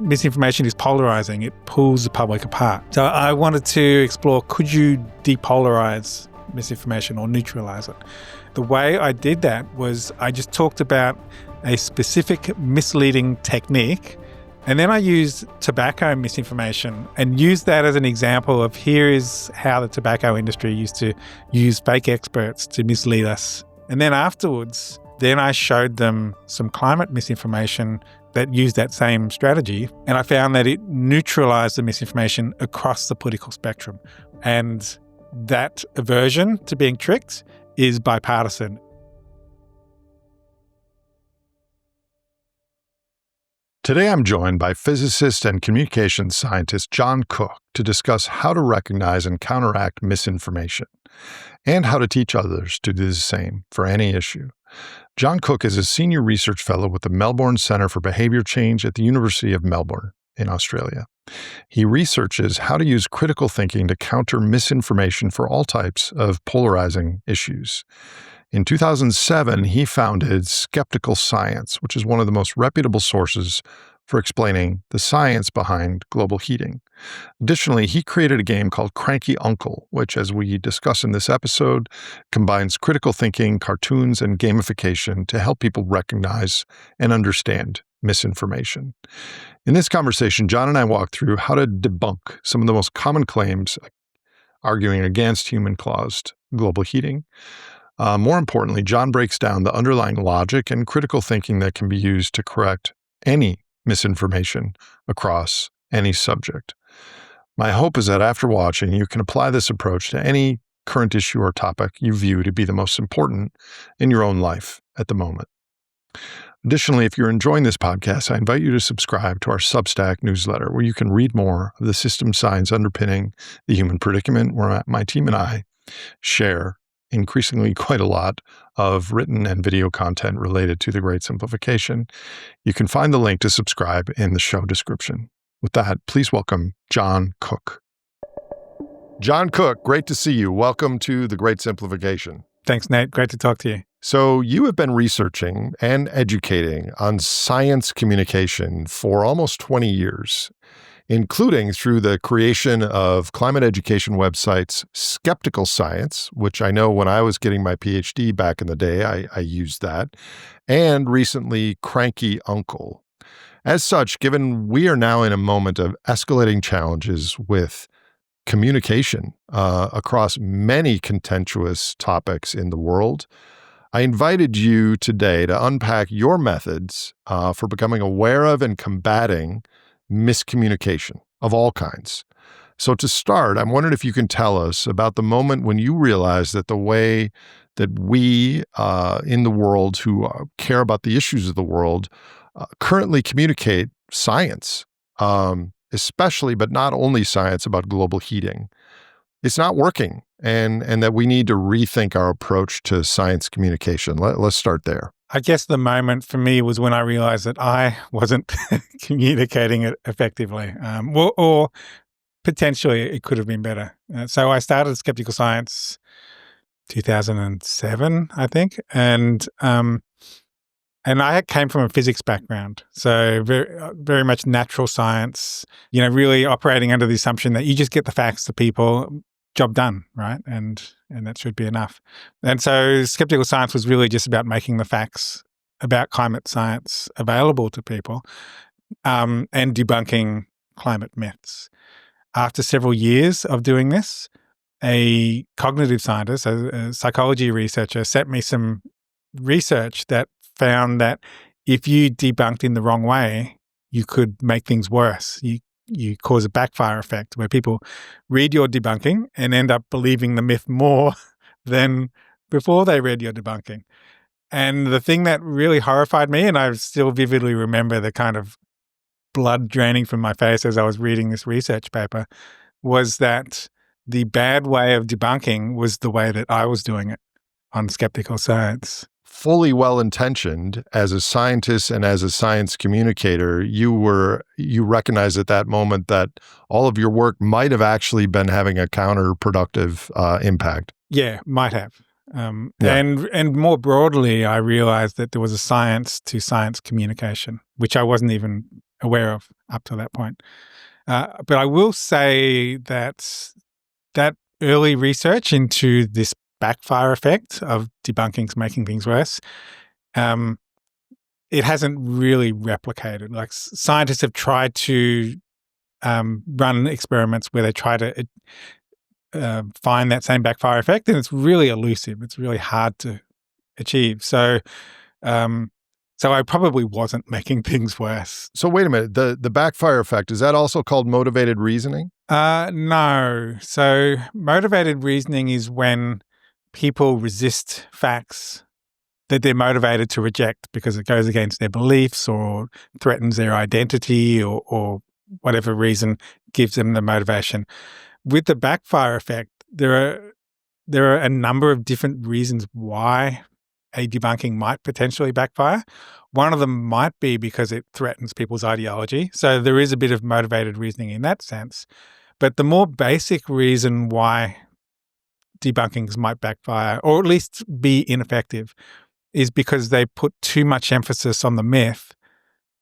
misinformation is polarizing. It pulls the public apart. So I wanted to explore, could you depolarize misinformation or neutralize it? The way I did that was I just talked about a specific misleading technique, and then I used tobacco misinformation and used that as an example of here is how the tobacco industry used to use fake experts to mislead us. And then afterwards, I showed them some climate misinformation that used that same strategy, and I found that it neutralized the misinformation across the political spectrum. And that aversion to being tricked is bipartisan. Today I'm joined by physicist and communications scientist John Cook to discuss how to recognize and counteract misinformation, and how to teach others to do the same for any issue. John Cook is a senior research fellow with the Melbourne Centre for Behaviour Change at the University of Melbourne in Australia. He researches how to use critical thinking to counter misinformation for all types of polarizing issues. In 2007, he founded Skeptical Science, which is one of the most reputable sources for explaining the science behind global heating. Additionally, he created a game called Cranky, which, as we discuss in this episode, combines critical thinking, cartoons, and gamification to help people recognize and understand misinformation. In this conversation, John and I walk through how to debunk some of the most common claims arguing against human-caused global heating. More importantly, John breaks down the underlying logic and critical thinking that can be used to correct any misinformation across any subject. My hope is that after watching, you can apply this approach to any current issue or topic you view to be the most important in your own life at the moment. Additionally, if you're enjoying this podcast, I invite you to subscribe to our Substack newsletter, where you can read more of the system science underpinning the human predicament, where my team and I share increasingly quite a lot of written and video content related to the Great Simplification. You can find the link to subscribe in the show description. With that, please welcome John Cook. John Cook, great to see you. Welcome to the Great Simplification. Thanks, Nate. Great to talk to you. So you have been researching and educating on science communication for almost 20 years, including through the creation of climate education websites Skeptical Science, which I know when I was getting my PhD back in the day, I used that, and recently Cranky. As such, given we are now in a moment of escalating challenges with communication across many contentious topics in the world, I invited you today to unpack your methods for becoming aware of and combating miscommunication of all kinds. So to start, I'm wondering if you can tell us about the moment when you realized that the way that we in the world who care about the issues of the world currently communicate science, especially but not only science about global heating. It's not working, and that we need to rethink our approach to science communication. Let's start there. I guess the moment for me was when I realized that I wasn't communicating it effectively, or potentially it could have been better. So I started Skeptical Science 2007, I think, and I came from a physics background, so very much natural science. Really operating under the assumption that you just get the facts to people. Job done, right? And that should be enough. And so Skeptical Science was really just about making the facts about climate science available to people and debunking climate myths. After several years of doing this, a cognitive scientist, a psychology researcher, sent me some research that found that if you debunked in the wrong way, you could make things worse. You cause a backfire effect where people read your debunking and end up believing the myth more than before they read your debunking. And the thing that really horrified me, and I still vividly remember the kind of blood draining from my face as I was reading this research paper, was that the bad way of debunking was the way that I was doing it on Skeptical Science. Fully well-intentioned as a scientist and as a science communicator, you recognized at that moment that all of your work might have actually been having a counterproductive impact. Yeah, might have. And more broadly, I realized that there was a science to science communication, which I wasn't even aware of up to that point. But I will say that early research into this backfire effect of debunkings making things worse, it hasn't really replicated. Like scientists have tried to run experiments where they try to find that same backfire effect, and it's really elusive. It's really hard to achieve. So I probably wasn't making things worse. So wait a minute. The backfire effect, is that also called motivated reasoning? No. So motivated reasoning is when people resist facts that they're motivated to reject because it goes against their beliefs or threatens their identity or whatever reason gives them the motivation. With the backfire effect, there are a number of different reasons why a debunking might potentially backfire. One of them might be because it threatens people's ideology. So there is a bit of motivated reasoning in that sense. But the more basic reason why debunkings might backfire, or at least be ineffective, is because they put too much emphasis on the myth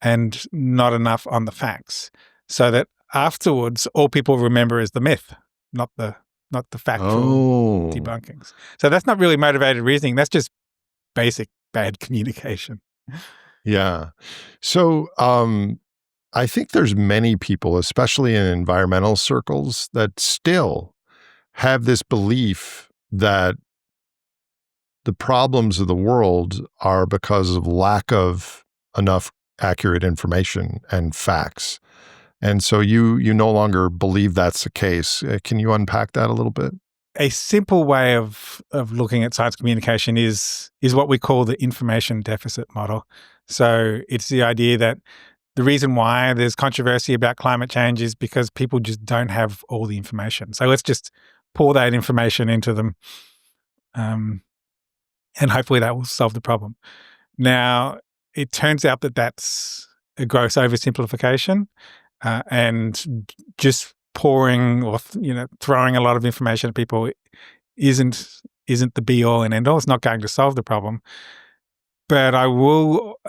and not enough on the facts. So that afterwards, all people remember is the myth, not the factual debunkings. So that's not really motivated reasoning. That's just basic bad communication. Yeah. So I think there's many people, especially in environmental circles, that still have this belief that the problems of the world are because of lack of enough accurate information and facts. And so you no longer believe that's the case. Can you unpack that a little bit? A simple way of looking at science communication is what we call the information deficit model. So it's the idea that the reason why there's controversy about climate change is because people just don't have all the information. So let's just pour that information into them, and hopefully that will solve the problem. Now, it turns out that that's a gross oversimplification, and just pouring or throwing a lot of information at people isn't the be all and end all. It's not going to solve the problem. But I will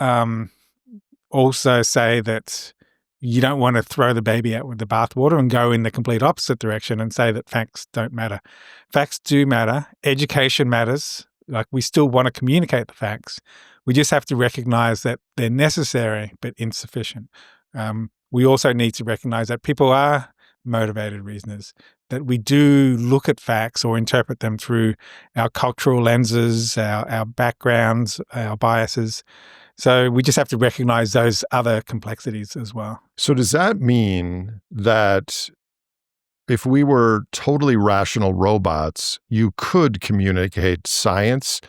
also say that you don't want to throw the baby out with the bathwater and go in the complete opposite direction and say that facts don't matter. Facts do matter. Education matters. Like, we still want to communicate the facts. We just have to recognize that they're necessary but insufficient. We also need to recognize that people are motivated reasoners, that we do look at facts or interpret them through our cultural lenses, our backgrounds, our biases. So we just have to recognize those other complexities as well. So does that mean that if we were totally rational robots, you could communicate science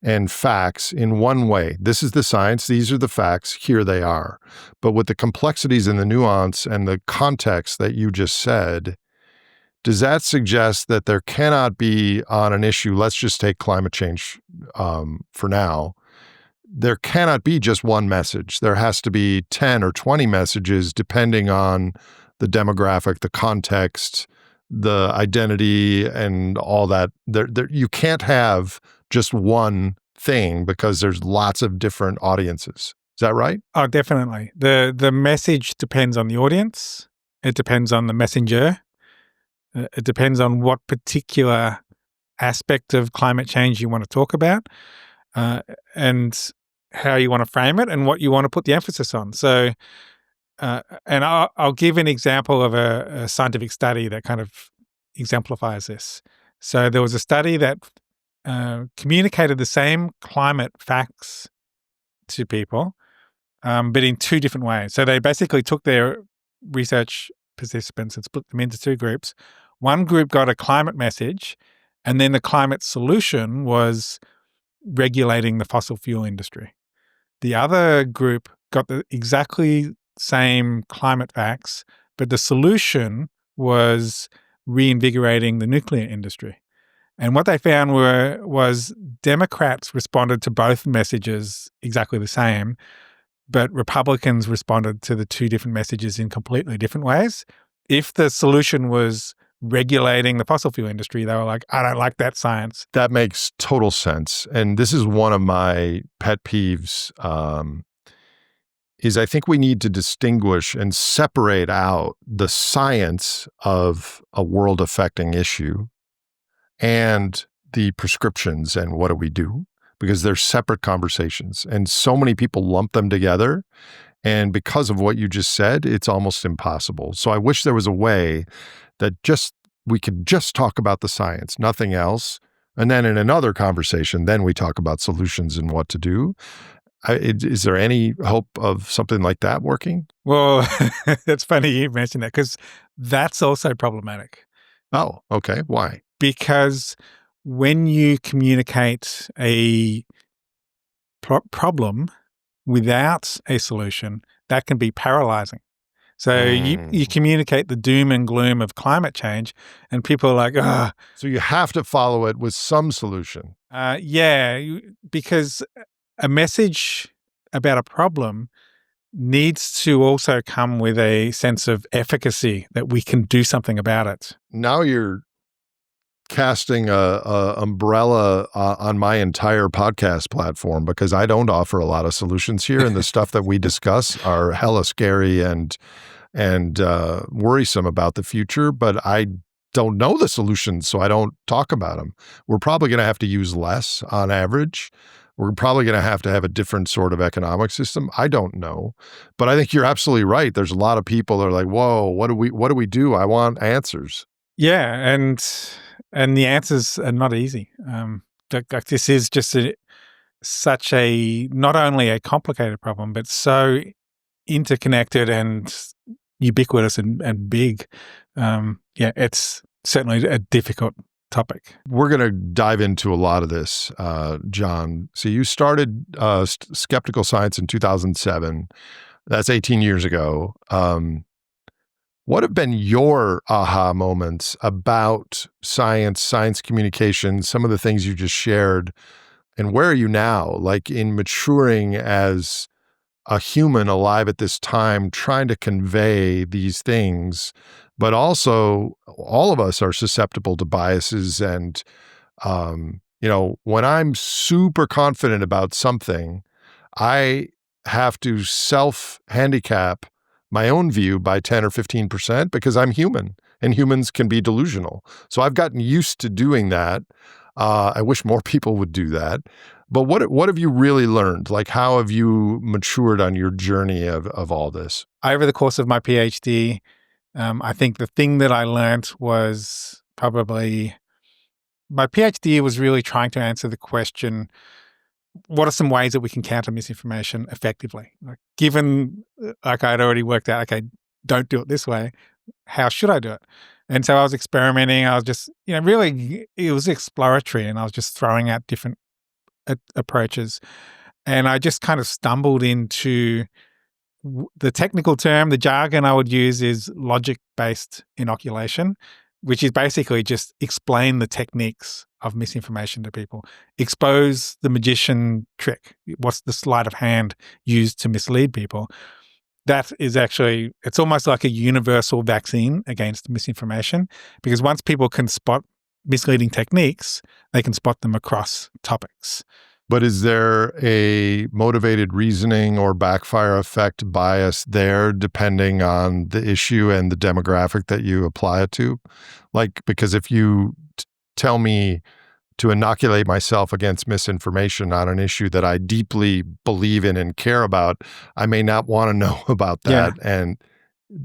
and facts in one way? This is the science, these are the facts, here they are. But with the complexities and the nuance and the context that you just said, does that suggest that there cannot be on an issue, let's just take climate change for now, there cannot be just one message. There has to be 10 or 20 messages depending on the demographic, the context, the identity, and all that. You can't have just one thing because there's lots of different audiences. Is that right? Oh, definitely. The message depends on the audience. It depends on the messenger. It depends on what particular aspect of climate change you want to talk about, and how you want to frame it and what you want to put the emphasis on. So, and I'll give an example of a scientific study that kind of exemplifies this. So there was a study that communicated the same climate facts to people, but in two different ways. So they basically took their research participants and split them into two groups. One group got a climate message, and then the climate solution was regulating the fossil fuel industry. The other group got the exactly same climate facts, but the solution was reinvigorating the nuclear industry. And what they found was Democrats responded to both messages exactly the same, but Republicans responded to the two different messages in completely different ways. If the solution was regulating the fossil fuel industry, they were like, I don't like that science. That makes total sense. And this is one of my pet peeves is I think we need to distinguish and separate out the science of a world-affecting issue and the prescriptions and what do we do, because they're separate conversations. And so many people lump them together. And because of what you just said, it's almost impossible. So I wish there was a way that we could just talk about the science, nothing else. And then in another conversation, then we talk about solutions and what to do. Is there any hope of something like that working? Well, it's funny you mentioned that because that's also problematic. Oh, okay. Why? Because when you communicate a problem without a solution, that can be paralyzing. So you communicate the doom and gloom of climate change, and people are like, "Ah." So you have to follow it with some solution. Because a message about a problem needs to also come with a sense of efficacy that we can do something about it. Now you're casting a umbrella on my entire podcast platform, because I don't offer a lot of solutions here, and the stuff that we discuss are hella scary and worrisome about the future, but I don't know the solutions, so I don't talk about them. We're probably going to have to use less on average. We're probably going to have a different sort of economic system. I don't know, but I think you're absolutely right. There's a lot of people that are like, "Whoa, what do we do? I want answers." Yeah, and the answers are not easy. This is just such a not only a complicated problem, but so interconnected and ubiquitous and big. It's certainly a difficult topic. We're going to dive into a lot of this, John. So you started Skeptical Science in 2007. That's 18 years ago. What have been your aha moments about science communication, some of the things you just shared, and where are you now, like in maturing as a human alive at this time, trying to convey these things, but also all of us are susceptible to biases. And, when I'm super confident about something, I have to self-handicap my own view by 10 or 15% because I'm human and humans can be delusional. So I've gotten used to doing that. I wish more people would do that. But what have you really learned? Like, how have you matured on your journey of all this? Over the course of my PhD, I think the thing that I learned was probably my PhD was really trying to answer the question, what are some ways that we can counter misinformation effectively? Given, I'd already worked out, okay, don't do it this way. How should I do it? And so I was experimenting. I was just, really, it was exploratory, and I was just throwing out different approaches. And I just kind of stumbled into the technical term, the jargon I would use is logic-based inoculation, which is basically just explain the techniques of misinformation to people. Expose the magician trick. What's the sleight of hand used to mislead people? That is actually, it's almost like a universal vaccine against misinformation, because once people can spot misleading techniques, they can spot them across topics. But is there a motivated reasoning or backfire effect bias there, depending on the issue and the demographic that you apply it to? Like, because if you tell me to inoculate myself against misinformation on an issue that I deeply believe in and care about, I may not want to know about that. Yeah. And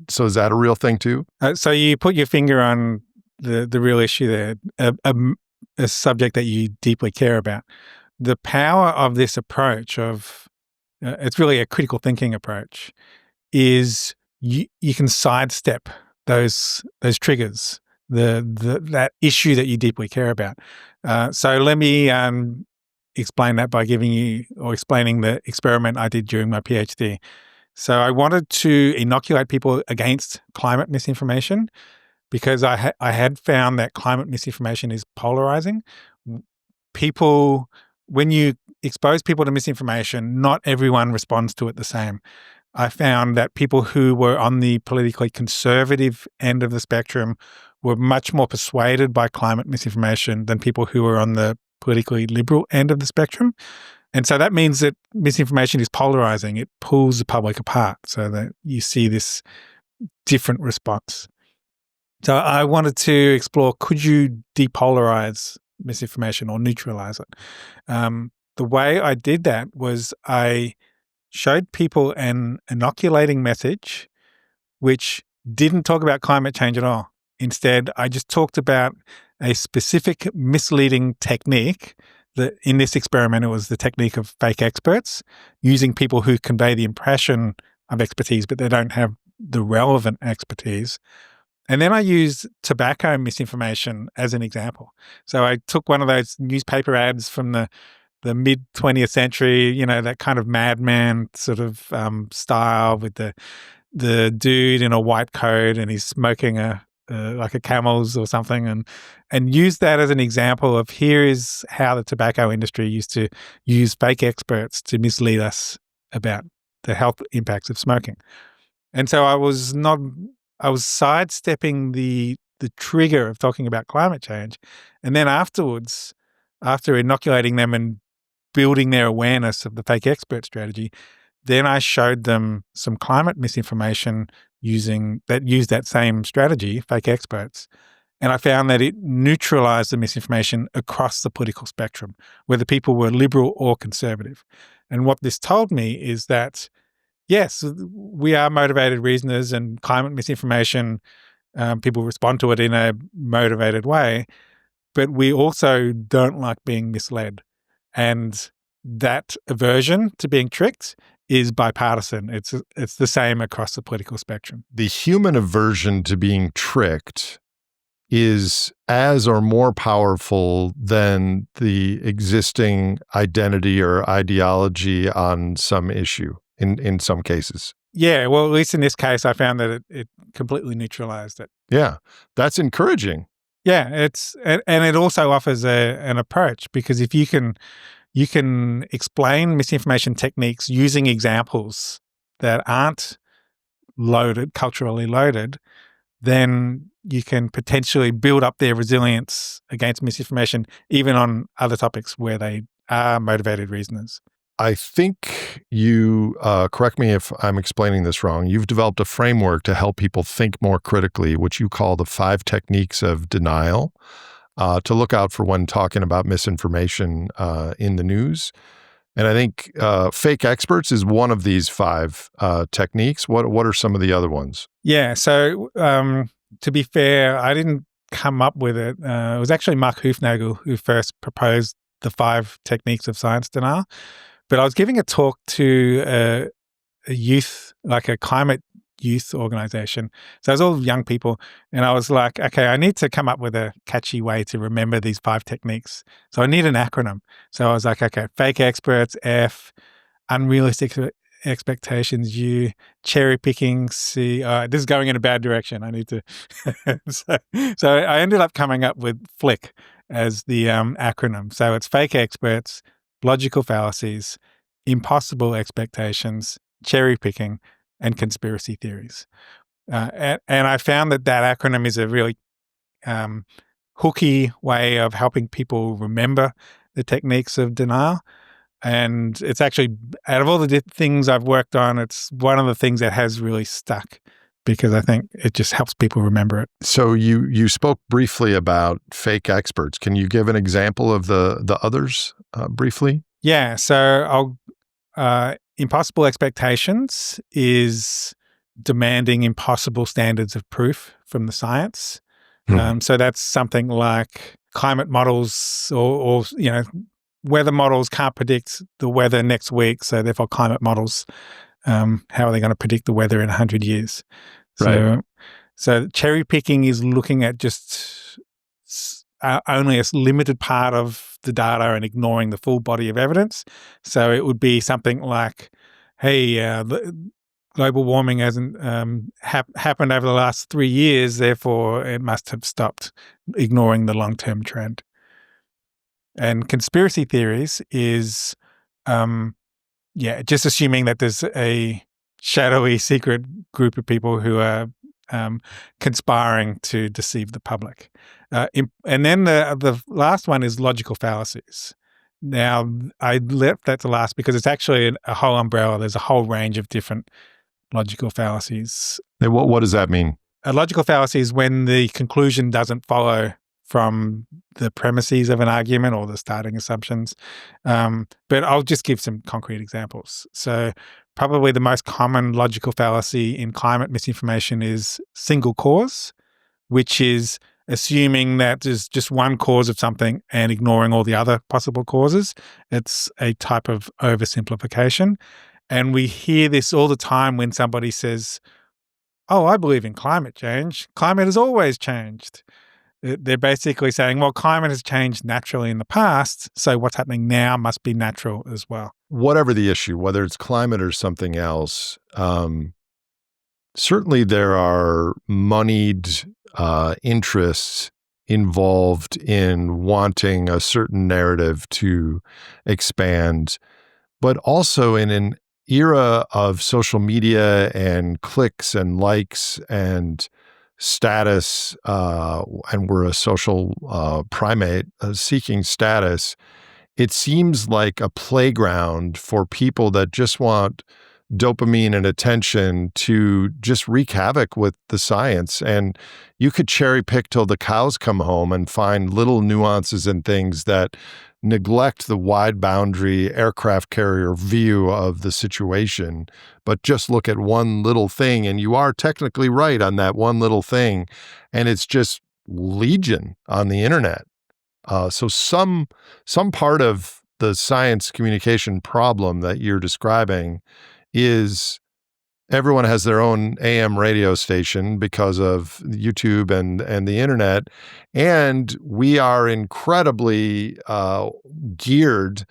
so is that a real thing too? So you put your finger on the real issue there, a subject that you deeply care about. The power of this approach it's really a critical thinking approach, is you can sidestep those triggers, that issue that you deeply care about. So let me explain that by explaining the experiment I did during my PhD. So I wanted to inoculate people against climate misinformation because I had found that climate misinformation is polarizing. People, when you expose people to misinformation, not everyone responds to it the same. I found that people who were on the politically conservative end of the spectrum were much more persuaded by climate misinformation than people who were on the politically liberal end of the spectrum. And so that means that misinformation is polarizing. It pulls the public apart so that you see this different response. So I wanted to explore, could you depolarize misinformation or neutralize it? The way I did that was I showed people an inoculating message which didn't talk about climate change at all. Instead, I just talked about a specific misleading technique that in this experiment, it was the technique of fake experts, using people who convey the impression of expertise, but they don't have the relevant expertise. And then I used tobacco misinformation as an example. So I took one of those newspaper ads from the mid 20th century, that kind of madman sort of style with the dude in a white coat and he's smoking like a Camels or something, and use that as an example of here is how the tobacco industry used to use fake experts to mislead us about the health impacts of smoking. And so I was sidestepping the trigger of talking about climate change. And then afterwards, after inoculating them and building their awareness of the fake expert strategy, then I showed them some climate misinformation used that same strategy, fake experts. And I found that it neutralized the misinformation across the political spectrum, whether people were liberal or conservative. And what this told me is that, yes, we are motivated reasoners, and climate misinformation, people respond to it in a motivated way, but we also don't like being misled. And that aversion to being tricked is bipartisan. It's the same across the political spectrum. The human aversion to being tricked is as or more powerful than the existing identity or ideology on some issue in some cases. Yeah, well, at least in this case, I found that it completely neutralized it. Yeah, that's encouraging. Yeah, and it also offers an approach, because if you can explain misinformation techniques using examples that aren't culturally loaded, then you can potentially build up their resilience against misinformation, even on other topics where they are motivated reasoners. I think you, correct me if I'm explaining this wrong, you've developed a framework to help people think more critically, which you call the 5 techniques of denial, to look out for when talking about misinformation in the news. And I think fake experts is one of these 5 techniques. What are some of the other ones? Yeah, so to be fair, I didn't come up with it. It was actually Mark Hufnagel who first proposed the 5 techniques of science denial. But I was giving a talk to a youth, like a climate youth organization. So it was all young people. And I was like, okay, I need to come up with a catchy way to remember these 5 techniques. So I need an acronym. So I was like, okay, fake experts, F, unrealistic expectations, U, cherry picking, C. This is going in a bad direction. I need to. so I ended up coming up with FLICK as the acronym. So it's fake experts, logical fallacies, impossible expectations, cherry picking, and conspiracy theories. And I found that acronym is a really hooky way of helping people remember the techniques of denial. And it's actually, out of all the things I've worked on, it's one of the things that has really stuck, because I think it just helps people remember it. So you spoke briefly about fake experts. Can you give an example of the others briefly? Yeah. So impossible expectations is demanding impossible standards of proof from the science. So that's something like climate models or weather models can't predict the weather next week. So therefore climate models, how are they going to predict the weather in 100 years? Right. So cherry picking is looking at just only a limited part of the data and ignoring the full body of evidence. So it would be something like, hey, global warming hasn't happened over the last 3 years, therefore it must have stopped, ignoring the long-term trend. And conspiracy theories is, just assuming that there's a shadowy secret group of people who are conspiring to deceive the public. And then the last one is logical fallacies. Now, I left that to last because it's actually a whole umbrella. There's a whole range of different logical fallacies. What does that mean? A logical fallacy is when the conclusion doesn't follow from the premises of an argument or the starting assumptions. But I'll just give some concrete examples. So probably the most common logical fallacy in climate misinformation is single cause, which is assuming that there's just one cause of something and ignoring all the other possible causes. It's a type of oversimplification. And we hear this all the time when somebody says, "Oh, I believe in climate change. Climate has always changed." They're basically saying, well, climate has changed naturally in the past, so what's happening now must be natural as well. Whatever the issue, whether it's climate or something else, certainly there are moneyed interests involved in wanting a certain narrative to expand, but also in an era of social media and clicks and likes and status, and we're a social primate seeking status, it seems like a playground for people that just want dopamine and attention to just wreak havoc with the science. And you could cherry pick till the cows come home and find little nuances and things that neglect the wide boundary aircraft carrier view of the situation, but just look at one little thing. And you are technically right on that one little thing. And it's just legion on the internet. So some part of the science communication problem that you're describing is everyone has their own AM radio station because of YouTube and the internet, and we are incredibly geared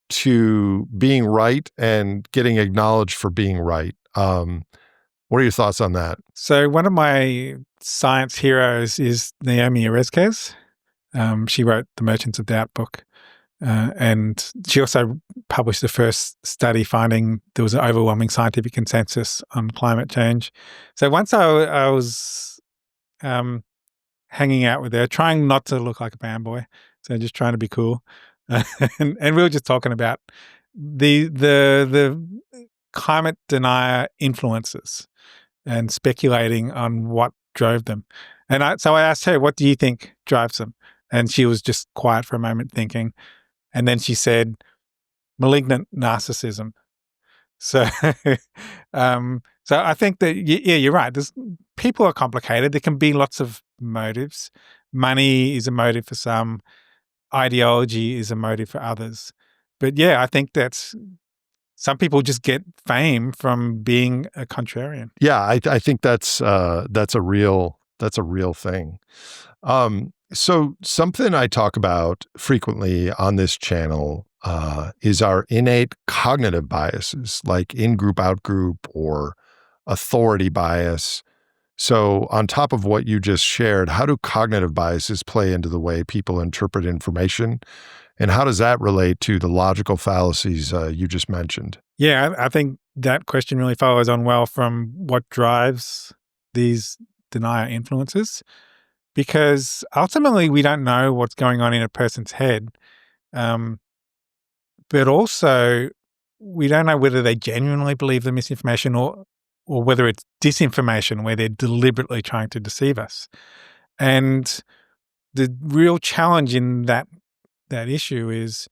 to being right and getting acknowledged for being right. What are your thoughts on that? So one of my science heroes is Naomi Oreskes. She wrote the Merchants of Doubt book. And she also published the first study finding there was an overwhelming scientific consensus on climate change. So once I was hanging out with her, trying not to look like a fanboy, so just trying to be cool, and we were just talking about the climate denier influences and speculating on what drove them. And so I asked her, "What do you think drives them?" And she was just quiet for a moment, thinking. And then she said, malignant narcissism. So, so I think that, yeah, you're right. People are complicated. There can be lots of motives. Money is a motive for some. Ideology is a motive for others. But yeah, I think that's some people just get fame from being a contrarian. Yeah, I think that's a real thing. So something I talk about frequently on this channel is our innate cognitive biases, like in-group, out-group, or authority bias. So on top of what you just shared, how do cognitive biases play into the way people interpret information? And how does that relate to the logical fallacies you just mentioned? Yeah, I think that question really follows on well from what drives these denier influences. Because ultimately, we don't know what's going on in a person's head. But also, we don't know whether they genuinely believe the misinformation or whether it's disinformation where they're deliberately trying to deceive us. And the real challenge in that issue is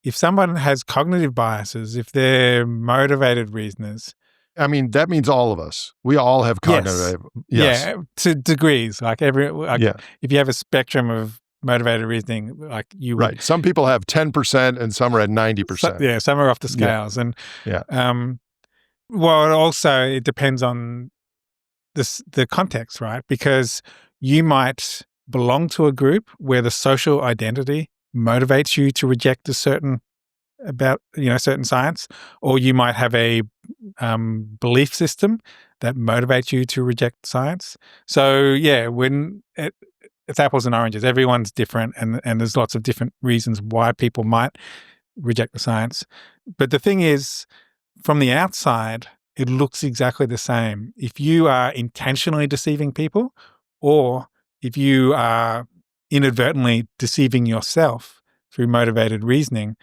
if someone has cognitive biases, if they're motivated reasoners. I mean, that means all of us. We all have cognitive. Yes. Yeah, to degrees. If you have a spectrum of motivated reasoning, like you would. Right. Some people have 10% and some are at 90%. Some are off the scales. Yeah. And well, also it depends on the context, right? Because you might belong to a group where the social identity motivates you to reject certain science, or you might have a belief system that motivates you to reject science. So yeah, when it's apples and oranges, everyone's different, and there's lots of different reasons why people might reject the science. But the thing is, from the outside, it looks exactly the same. If you are intentionally deceiving people, or if you are inadvertently deceiving yourself, through motivated reasoning,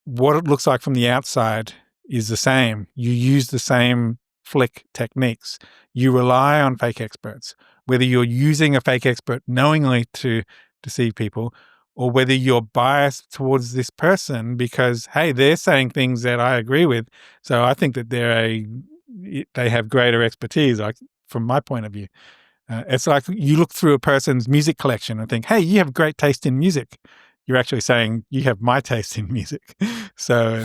what it looks like from the outside is the same. You use the same flick techniques. You rely on fake experts, whether you're using a fake expert knowingly to deceive people or whether you're biased towards this person because, hey, they're saying things that I agree with. So I think that they have greater expertise, like from my point of view. It's like you look through a person's music collection and think, hey, you have great taste in music. You're actually saying you have my taste in music. So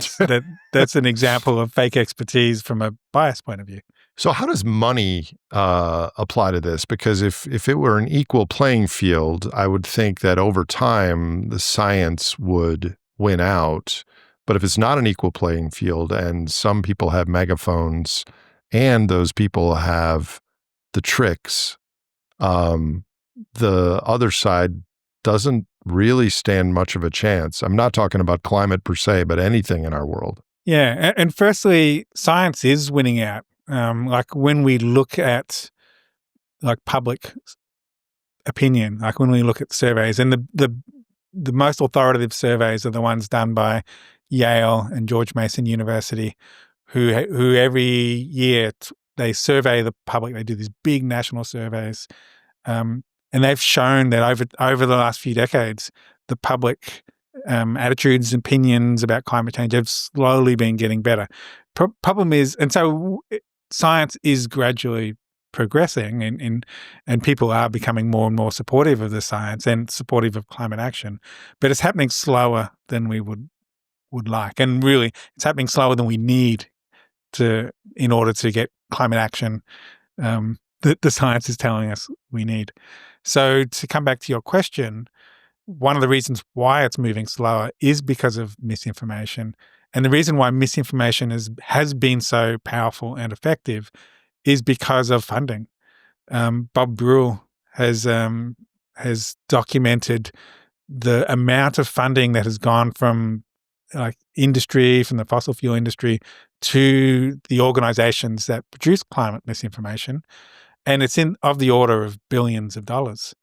that's an example of fake expertise from a bias point of view. So how does money apply to this? Because if it were an equal playing field, I would think that over time, the science would win out. But if it's not an equal playing field and some people have megaphones and those people have the tricks, the other side doesn't really stand much of a chance. I'm not talking about climate per se, but anything in our world. Yeah. And firstly, science is winning out. Like when we look at like public opinion, like when we look at surveys, and the most authoritative surveys are the ones done by Yale and George Mason University, who every year they survey the public. They do these big national surveys. And they've shown that over the last few decades, the public attitudes and opinions about climate change have slowly been getting better. Problem is, and so science is gradually progressing and people are becoming more and more supportive of the science and supportive of climate action, but it's happening slower than we would like. And really, it's happening slower than we need in order to get climate action that the science is telling us we need. So to come back to your question, one of the reasons why it's moving slower is because of misinformation. And the reason why misinformation has been so powerful and effective is because of funding. Bob Brule has documented the amount of funding that has gone from like industry, from the fossil fuel industry to the organizations that produce climate misinformation. And it's of the order of billions of dollars.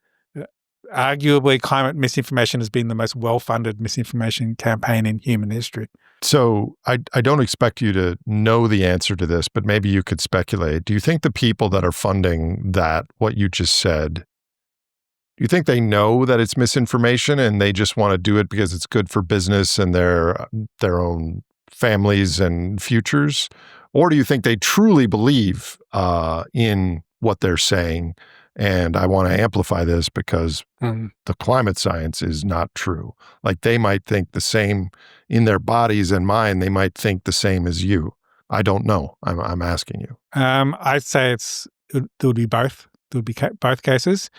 Arguably, climate misinformation has been the most well-funded misinformation campaign in human history. So I don't expect you to know the answer to this, but maybe you could speculate. Do you think the people that are funding what you just said, do you think they know that it's misinformation and they just want to do it because it's good for business and their own families and futures? Or do you think they truly believe in what they're saying? And I want to amplify this because the climate science is not true. Like they might think the same in their bodies and mind. They might think the same as you. I don't know. I'm asking you. I'd say there would be both. There would be both cases.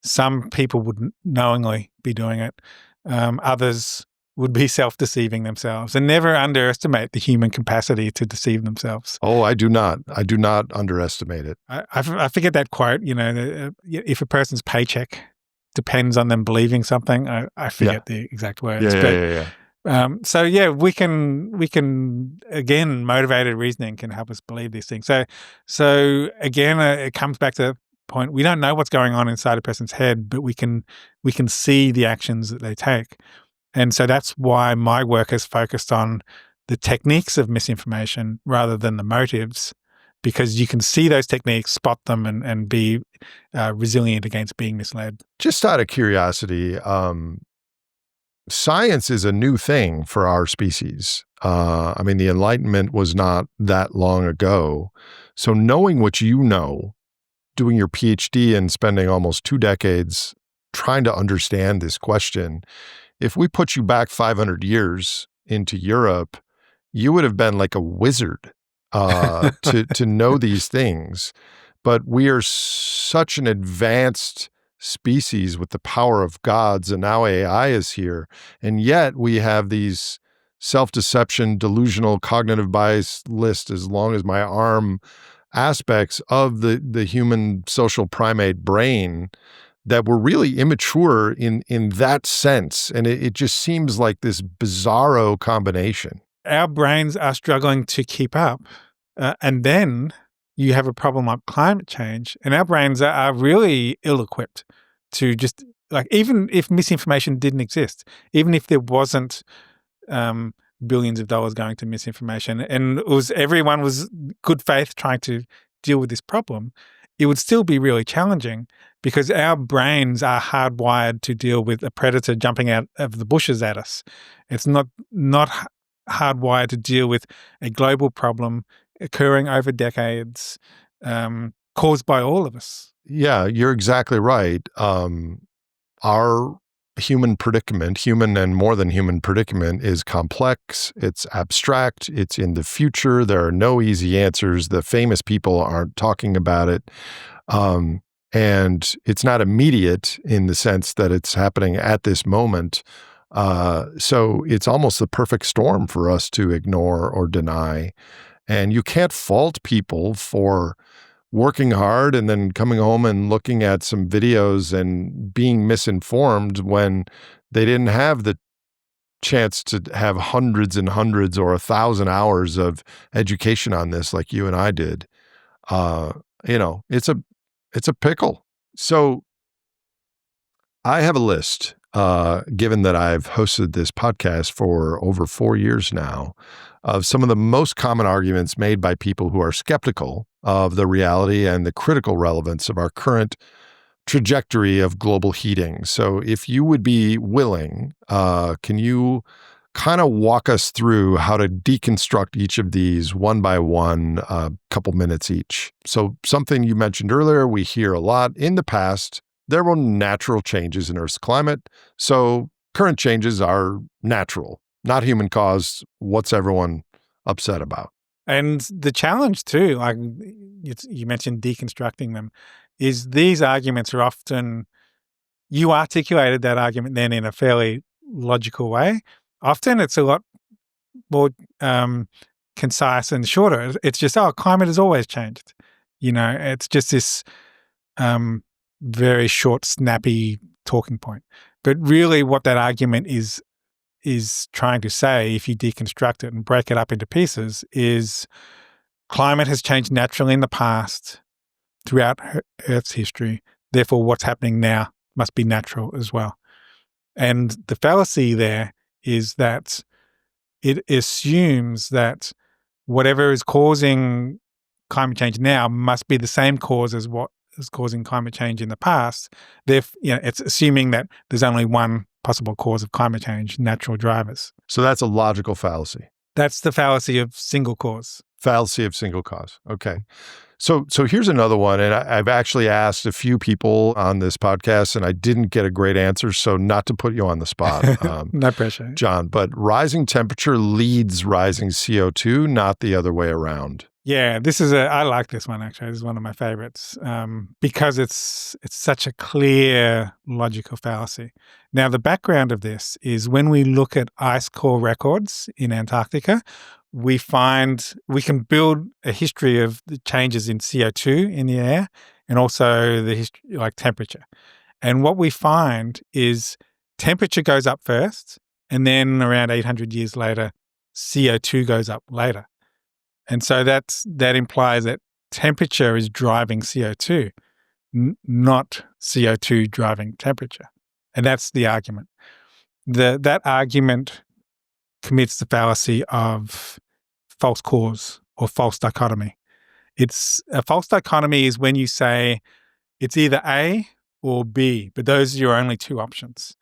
Some people would knowingly be doing it. Others would be self-deceiving themselves, and never underestimate the human capacity to deceive themselves. Oh, I do not. I do not underestimate it. I forget that quote, if a person's paycheck depends on them believing something, I forget the exact words. We can again, motivated reasoning can help us believe these things. So again, it comes back to the point, we don't know what's going on inside a person's head, but we can see the actions that they take. And so that's why my work has focused on the techniques of misinformation rather than the motives, because you can see those techniques, spot them, and be resilient against being misled. Just out of curiosity, science is a new thing for our species. The Enlightenment was not that long ago. So knowing what you know, doing your PhD and spending almost 2 decades trying to understand this question, if we put you back 500 years into Europe, you would have been like a wizard to know these things. But we are such an advanced species with the power of gods, and now AI is here. And yet we have these self-deception, delusional, cognitive bias list as long as my arm aspects of the human social primate brain that were really immature in that sense. And it just seems like this bizarro combination. Our brains are struggling to keep up. And then you have a problem like climate change, and our brains are really ill-equipped to just like even if misinformation didn't exist, even if there wasn't billions of dollars going to misinformation, and everyone was good faith trying to deal with this problem, it would still be really challenging because our brains are hardwired to deal with a predator jumping out of the bushes at us. It's not hardwired to deal with a global problem occurring over decades, caused by all of us. Yeah, you're exactly right. Our human predicament, human and more than human predicament, is complex, it's abstract, it's in the future. There are no easy answers. The famous people aren't talking about it. And it's not immediate in the sense that it's happening at this moment. So it's almost the perfect storm for us to ignore or deny. And you can't fault people for working hard and then coming home and looking at some videos and being misinformed when they didn't have the chance to have hundreds and hundreds or 1,000 hours of education on this like you and I did. It's a pickle. So I have a list, given that I've hosted this podcast for over 4 years now, of some of the most common arguments made by people who are skeptical of the reality and the critical relevance of our current trajectory of global heating. So if you would be willing, can you kind of walk us through how to deconstruct each of these one by one, a couple minutes each? So something you mentioned earlier, we hear a lot in the past, there were natural changes in Earth's climate. So current changes are natural, not human caused. What's everyone upset about? And the challenge too, like you mentioned deconstructing them, is these arguments are often, you articulated that argument then in a fairly logical way. Often it's a lot more concise and shorter. It's just, climate has always changed. It's just this very short, snappy talking point. But really what that argument is trying to say, if you deconstruct it and break it up into pieces, is climate has changed naturally in the past throughout Earth's history. Therefore, what's happening now must be natural as well. And the fallacy there is that it assumes that whatever is causing climate change now must be the same cause as what is causing climate change in the past. It's assuming that there's only one possible cause of climate change, natural drivers. So that's a logical fallacy. That's the fallacy of single cause. Fallacy of single cause. Okay. So here's another one, and I've actually asked a few people on this podcast, and I didn't get a great answer, so not to put you on the spot. No pressure. John, but rising temperature leads rising CO2, not the other way around. Yeah, I like this one actually. This is one of my favorites because it's such a clear logical fallacy. Now, the background of this is when we look at ice core records in Antarctica, we can build a history of the changes in CO2 in the air and also the history, like temperature. And what we find is temperature goes up first, and then around 800 years later, CO2 goes up later. And so that implies that temperature is driving CO2, not CO2 driving temperature. And that's the argument. That argument commits the fallacy of false cause or false dichotomy. A false dichotomy is when you say it's either A or B, but those are your only two options.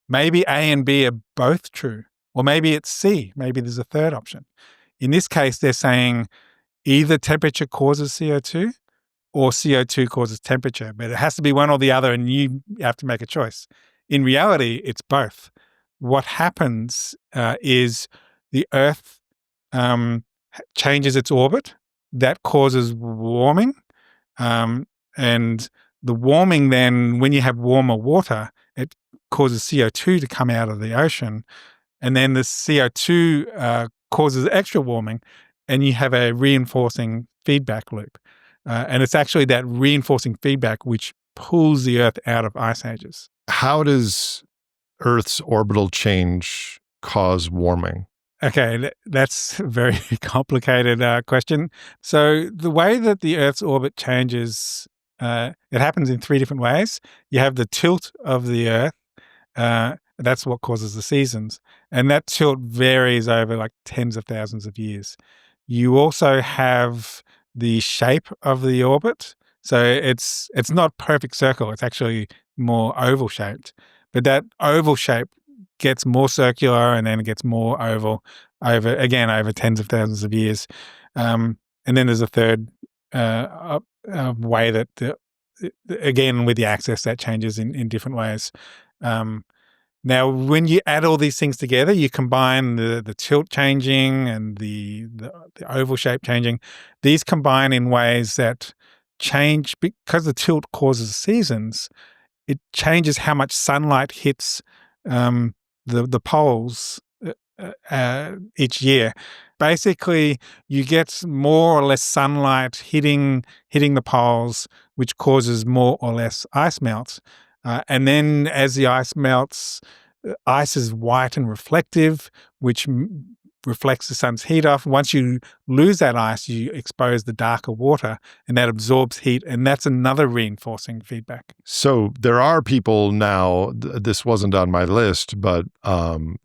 Maybe A and B are both true, or maybe it's C. Maybe there's a third option. In this case, they're saying either temperature causes CO2 or CO2 causes temperature, but it has to be one or the other, and you have to make a choice. In reality, it's both. What happens is the Earth changes its orbit. That causes warming. And the warming then, when you have warmer water, it causes CO2 to come out of the ocean. And then the CO2 causes extra warming, and you have a reinforcing feedback loop. And it's actually that reinforcing feedback which pulls the Earth out of ice ages. How does Earth's orbital change cause warming? Okay, that's a very complicated question. So the way that the Earth's orbit changes It happens in three different ways. You have the tilt of the Earth. That's what causes the seasons. And that tilt varies over like tens of thousands of years. You also have the shape of the orbit. So it's not perfect circle. It's actually more oval shaped. But that oval shape gets more circular and then it gets more oval over tens of thousands of years. And then there's a third way that, again, with the axis, that changes in different ways. Now, when you add all these things together, you combine the tilt changing and the oval shape changing. These combine in ways that change because the tilt causes seasons. It changes how much sunlight hits the poles each year. Basically, you get more or less sunlight hitting the poles, which causes more or less ice melt. And then as the ice melts, ice is white and reflective, which reflects the sun's heat off. Once you lose that ice, you expose the darker water, and that absorbs heat, and that's another reinforcing feedback. So there are people now, this wasn't on my list, but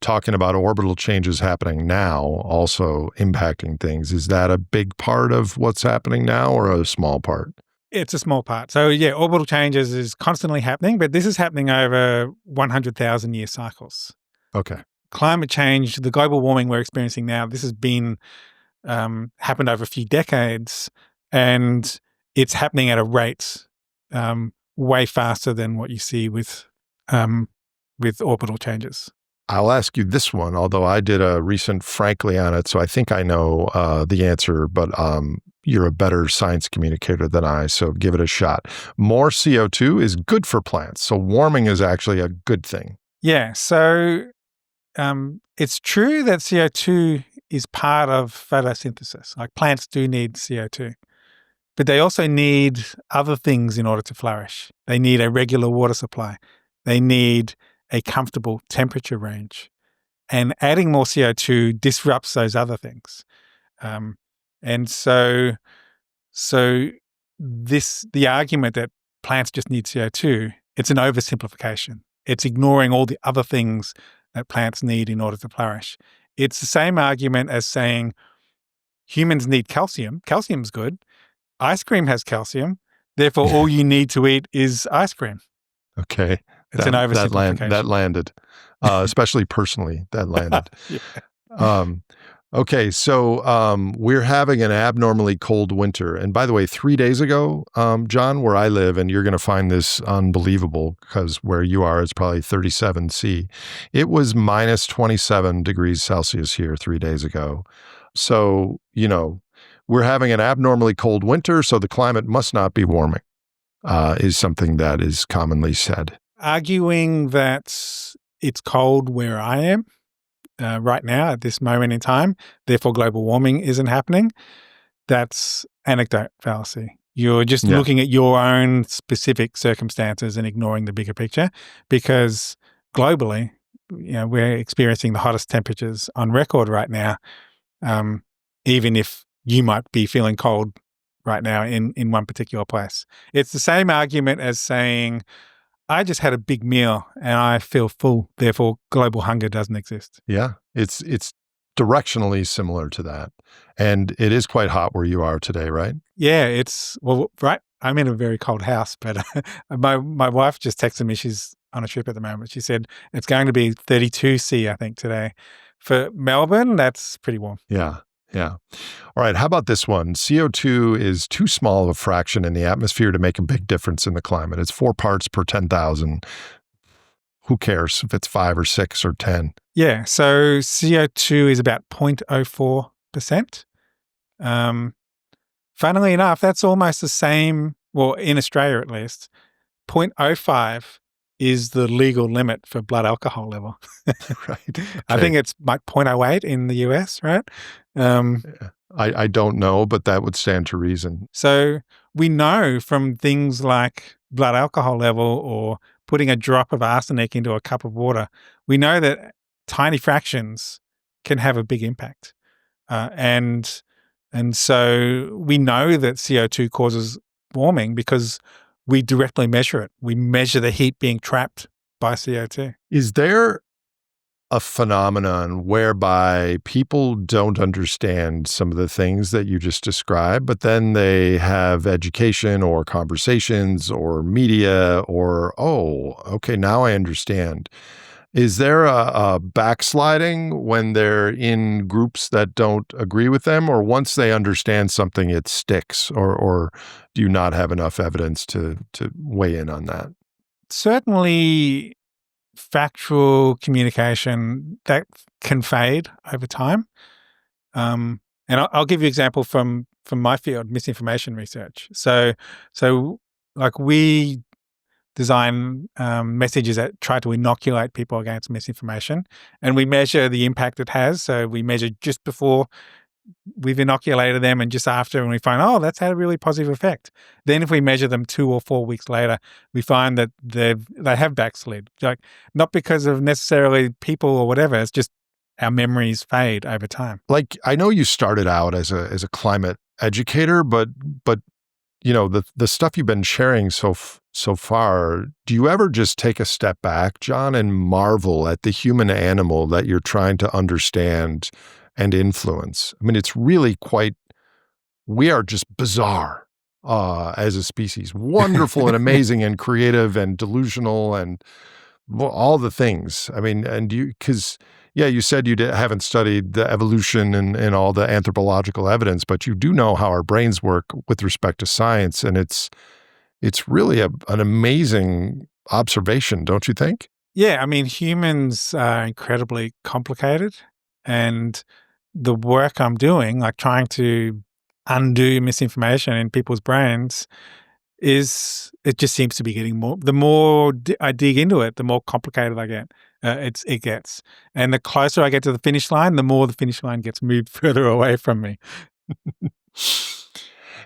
talking about orbital changes happening now, also impacting things. Is that a big part of what's happening now or a small part? It's a small part. So yeah, orbital changes is constantly happening, but this is happening over 100,000 year cycles. Okay. Climate change, the global warming we're experiencing now, this has been happened over a few decades, and it's happening at a rate way faster than what you see with orbital changes. I'll ask you this one, although I did a recent Frankly on it, so I think I know the answer, but you're a better science communicator than I, so give it a shot. More CO2 is good for plants, so warming is actually a good thing. Yeah, so it's true that CO2 is part of photosynthesis. Like plants do need CO2, but they also need other things in order to flourish. They need a regular water supply. They need a comfortable temperature range. And adding more CO2 disrupts those other things. And so the argument that plants just need CO2, it's an oversimplification. It's ignoring all the other things that plants need in order to flourish. It's the same argument as saying humans need calcium. Calcium's good. Ice cream has calcium. Therefore, all you need to eat is ice cream. Okay. It's an oversimplification. That landed, especially personally, that landed. Yeah. Okay, so we're having an abnormally cold winter. And by the way, 3 days ago, John, where I live, and you're going to find this unbelievable because where you are, it's probably 37 C. It was minus 27 degrees Celsius here 3 days ago. So, we're having an abnormally cold winter, so the climate must not be warming, is something that is commonly said. Arguing that it's cold where I am right now at this moment in time, therefore global warming isn't happening, that's anecdote fallacy. You're just looking at your own specific circumstances and ignoring the bigger picture, because globally, we're experiencing the hottest temperatures on record right now, even if you might be feeling cold right now in one particular place. It's the same argument as saying, I just had a big meal and I feel full, therefore global hunger doesn't exist. Yeah, it's directionally similar to that. And it is quite hot where you are today, right? Yeah, right. I'm in a very cold house, but my wife just texted me. She's on a trip at the moment. She said it's going to be 32 C, I think, today. For Melbourne, that's pretty warm. Yeah. Yeah. All right. How about this one? CO2 is too small of a fraction in the atmosphere to make a big difference in the climate. It's 4 parts per 10,000. Who cares if it's 5 or 6 or 10? Yeah. So CO2 is about 0.04%. Funnily enough, that's almost the same, well, in Australia at least. 0.05 is the legal limit for blood alcohol level. Right. Okay. I think it's like 0.08 in the US, right? I don't know, but that would stand to reason. So we know from things like blood alcohol level or putting a drop of arsenic into a cup of water, we know that tiny fractions can have a big impact. And so we know that CO2 causes warming because we directly measure it. We measure the heat being trapped by CO2. Is there a phenomenon whereby people don't understand some of the things that you just described, but then they have education or conversations or media or, oh, okay, now I understand. Is there a backsliding when they're in groups that don't agree with them, or once they understand something, it sticks, or do you not have enough evidence to weigh in on that? Certainly, factual communication that can fade over time. And I'll give you an example from my field, misinformation research. So like we design messages that try to inoculate people against misinformation, and we measure the impact it has. So we measure just before we've inoculated them and just after, and we find, oh, that's had a really positive effect. Then if we measure them 2 or 4 weeks later, we find that they have backslid. Like, not because of necessarily people or whatever, it's just our memories fade over time. Like, I know you started out as a climate educator, but you know, the stuff you've been sharing so far, do you ever just take a step back, John, and marvel at the human animal that you're trying to understand and influence? I mean, it's really we are just bizarre as a species, wonderful and amazing and creative and delusional and all the things. I mean, and because you said you haven't studied the evolution and all the anthropological evidence, but you do know how our brains work with respect to science, and it's really an amazing observation, don't you think? Yeah, I mean, humans are incredibly complicated, and the work I'm doing, like trying to undo misinformation in people's brains, it just seems to be getting more. The more I dig into it, the more complicated I get. It gets, and the closer I get to the finish line, the more the finish line gets moved further away from me.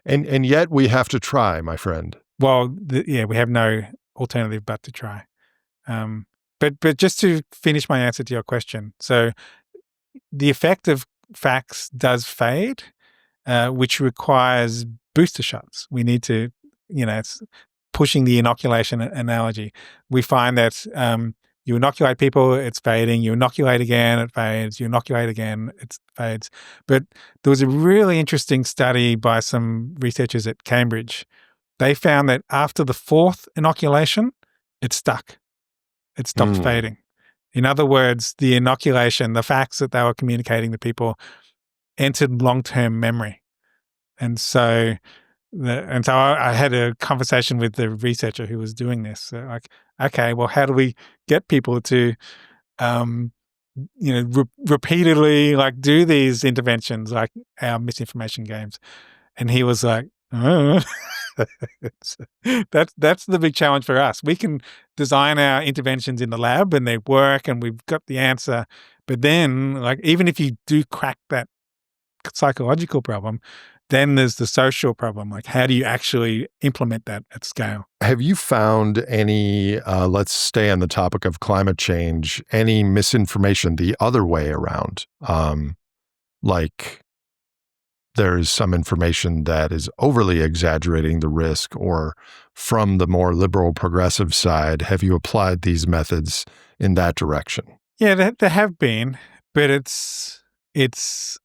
And yet we have to try, my friend. Well, we have no alternative but to try. But just to finish my answer to your question, so the effect of facts does fade, which requires booster shots. We need to, it's pushing the inoculation analogy. We find that you inoculate people, it's fading. You inoculate again, it fades. You inoculate again, it fades. But there was a really interesting study by some researchers at Cambridge. They found that after the 4th inoculation, it stuck. It stopped fading. In other words, the inoculation, the facts that they were communicating to people entered long-term memory. And so I had a conversation with the researcher who was doing this. So like, okay, well, how do we get people to, repeatedly like do these interventions, like our misinformation games? And he was like, oh. That's the big challenge for us. We can design our interventions in the lab and they work and we've got the answer. But then, like, even if you do crack that psychological problem, then there's the social problem. Like, how do you actually implement that at scale? Have you found any, let's stay on the topic of climate change, any misinformation the other way around? Like there's some information that is overly exaggerating the risk, or from the more liberal progressive side, have you applied these methods in that direction? Yeah, there have been, but it's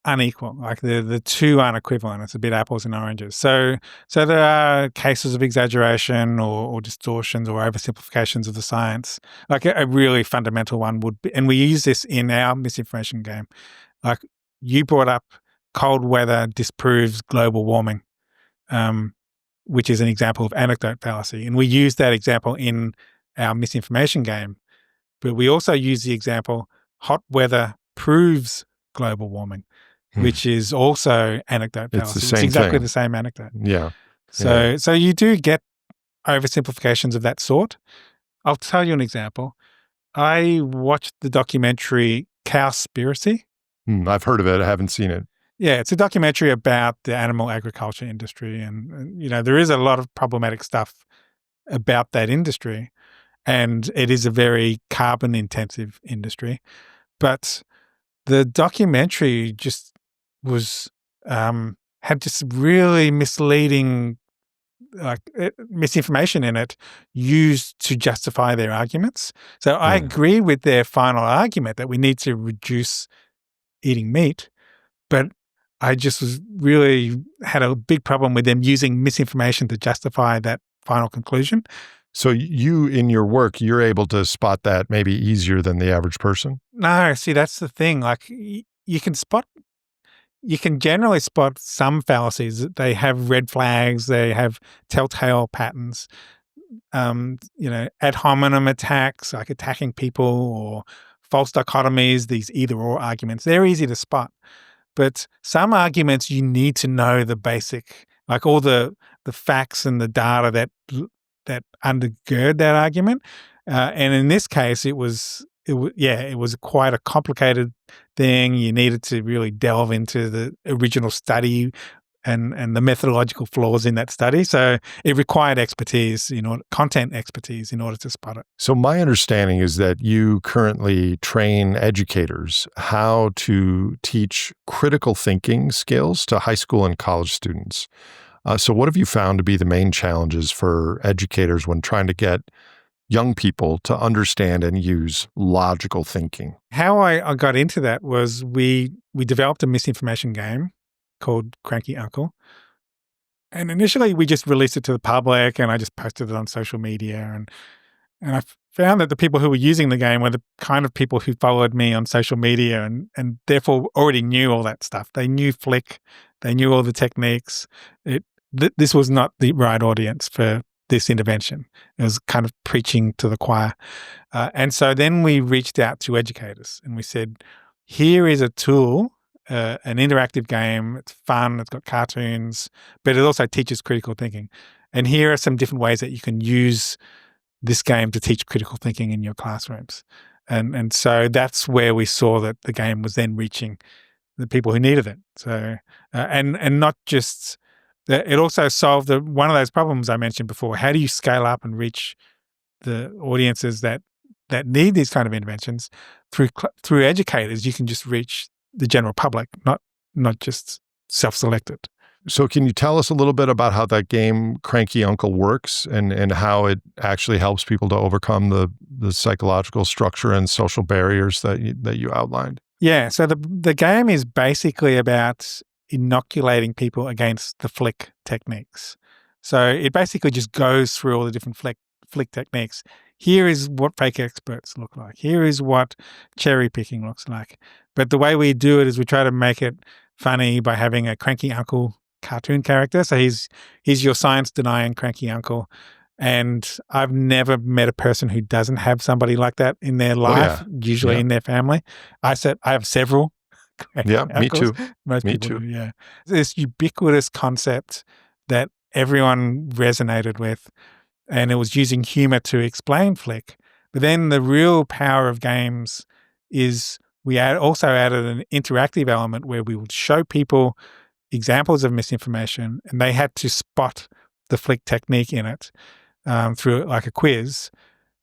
unequal. Like the two aren't equivalent. It's a bit apples and oranges. So there are cases of exaggeration or distortions or oversimplifications of the science. Like a really fundamental one would be, and we use this in our misinformation game. Like you brought up, cold weather disproves global warming, which is an example of anecdote fallacy. And we use that example in our misinformation game. But we also use the example, hot weather proves global warming, which is also anecdote fallacy. It's exactly the same anecdote. Yeah. So you do get oversimplifications of that sort. I'll tell you an example. I watched the documentary Cowspiracy. I've heard of it. I haven't seen it. Yeah, it's a documentary about the animal agriculture industry. And there is a lot of problematic stuff about that industry. And it is a very carbon intensive industry. But the documentary just was, had just really misleading misinformation in it used to justify their arguments. So I Yeah. agree with their final argument that we need to reduce eating meat, but I just was really had a big problem with them using misinformation to justify that final conclusion. So you, in your work, you're able to spot that maybe easier than the average person? No, see, that's the thing. Like you can generally spot some fallacies. They have red flags. They have telltale patterns. Ad hominem attacks, like attacking people, or false dichotomies, these either or arguments. They're easy to spot. But some arguments you need to know the basic, like all the facts and the data that undergird that argument. And in this case, it was quite a complicated thing. You needed to really delve into the original study and the methodological flaws in that study. So it required content expertise in order to spot it. So my understanding is that you currently train educators how to teach critical thinking skills to high school and college students. So what have you found to be the main challenges for educators when trying to get young people to understand and use logical thinking? How I got into that was we developed a misinformation game called Cranky Uncle. And initially we just released it to the public and I just posted it on social media. And I found that the people who were using the game were the kind of people who followed me on social media and therefore already knew all that stuff. They knew Flick, they knew all the techniques. This was not the right audience for this intervention. It was kind of preaching to the choir. And so then we reached out to educators and we said, here is a tool, an interactive game. It's fun. It's got cartoons, but it also teaches critical thinking. And here are some different ways that you can use this game to teach critical thinking in your classrooms. And so that's where we saw that the game was then reaching the people who needed it. So, and not just that, it also solved one of those problems I mentioned before. How do you scale up and reach the audiences that need these kind of interventions? Through educators, you can just reach the general public, not just self-selected. So can you tell us a little bit about how that game Cranky Uncle works and how it actually helps people to overcome the psychological structure and social barriers that you outlined? Yeah, so the game is basically about inoculating people against the Flick techniques. So it basically just goes through all the different Flick techniques. Here is what fake experts look like. Here is what cherry picking looks like. But the way we do it is we try to make it funny by having a Cranky Uncle cartoon character. So he's your science denying Cranky Uncle. And I've never met a person who doesn't have somebody like that in their life, usually in their family. I have several. Yeah, me too. Most me people too. do, yeah. This ubiquitous concept that everyone resonated with, and it was using humor to explain Flick. But then the real power of games is we also added an interactive element where we would show people examples of misinformation, and they had to spot the Flick technique in it through like a quiz.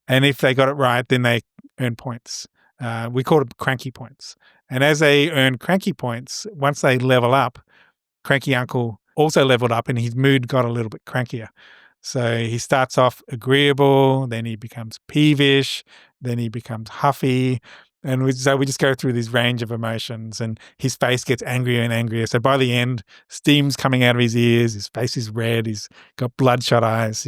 And if they got it right, then they earn points. We called it cranky points. And as they earn cranky points, once they level up, Cranky Uncle also leveled up and his mood got a little bit crankier. So he starts off agreeable, then he becomes peevish, then he becomes huffy. And we just go through this range of emotions and his face gets angrier and angrier. So by the end, steam's coming out of his ears, his face is red, he's got bloodshot eyes.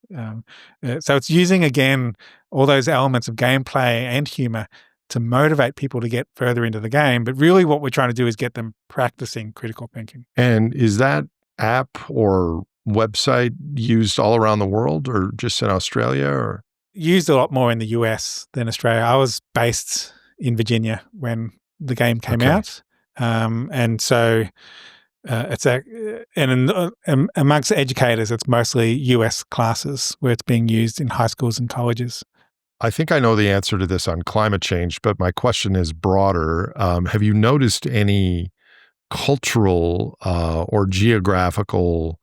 So it's using, again, all those elements of gameplay and humor to motivate people to get further into the game. But really what we're trying to do is get them practicing critical thinking. And is that app or website used all around the world or just in Australia? Or used a lot more in the US than Australia. I was based in Virginia when the game came out. And so amongst educators, it's mostly US classes where it's being used in high schools and colleges. I think I know the answer to this on climate change, but my question is broader. Have you noticed any cultural or geographical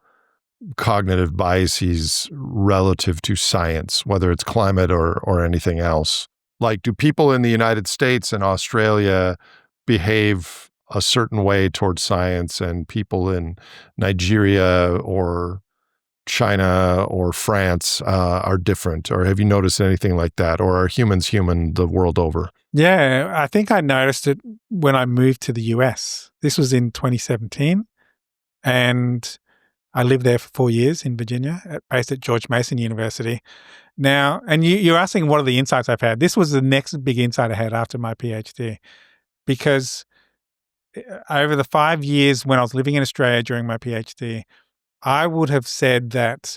cognitive biases relative to science, whether it's climate or anything else? Like, do people in the United States and Australia behave a certain way towards science, and people in Nigeria or China or France are different? Or have you noticed anything like that? Or are humans human the world over? Yeah, I think I noticed it when I moved to the US. This was in 2017. And I lived there for 4 years in Virginia, based at George Mason University. Now, and you're asking what are the insights I've had. This was the next big insight I had after my PhD, because over the 5 years when I was living in Australia during my PhD, I would have said that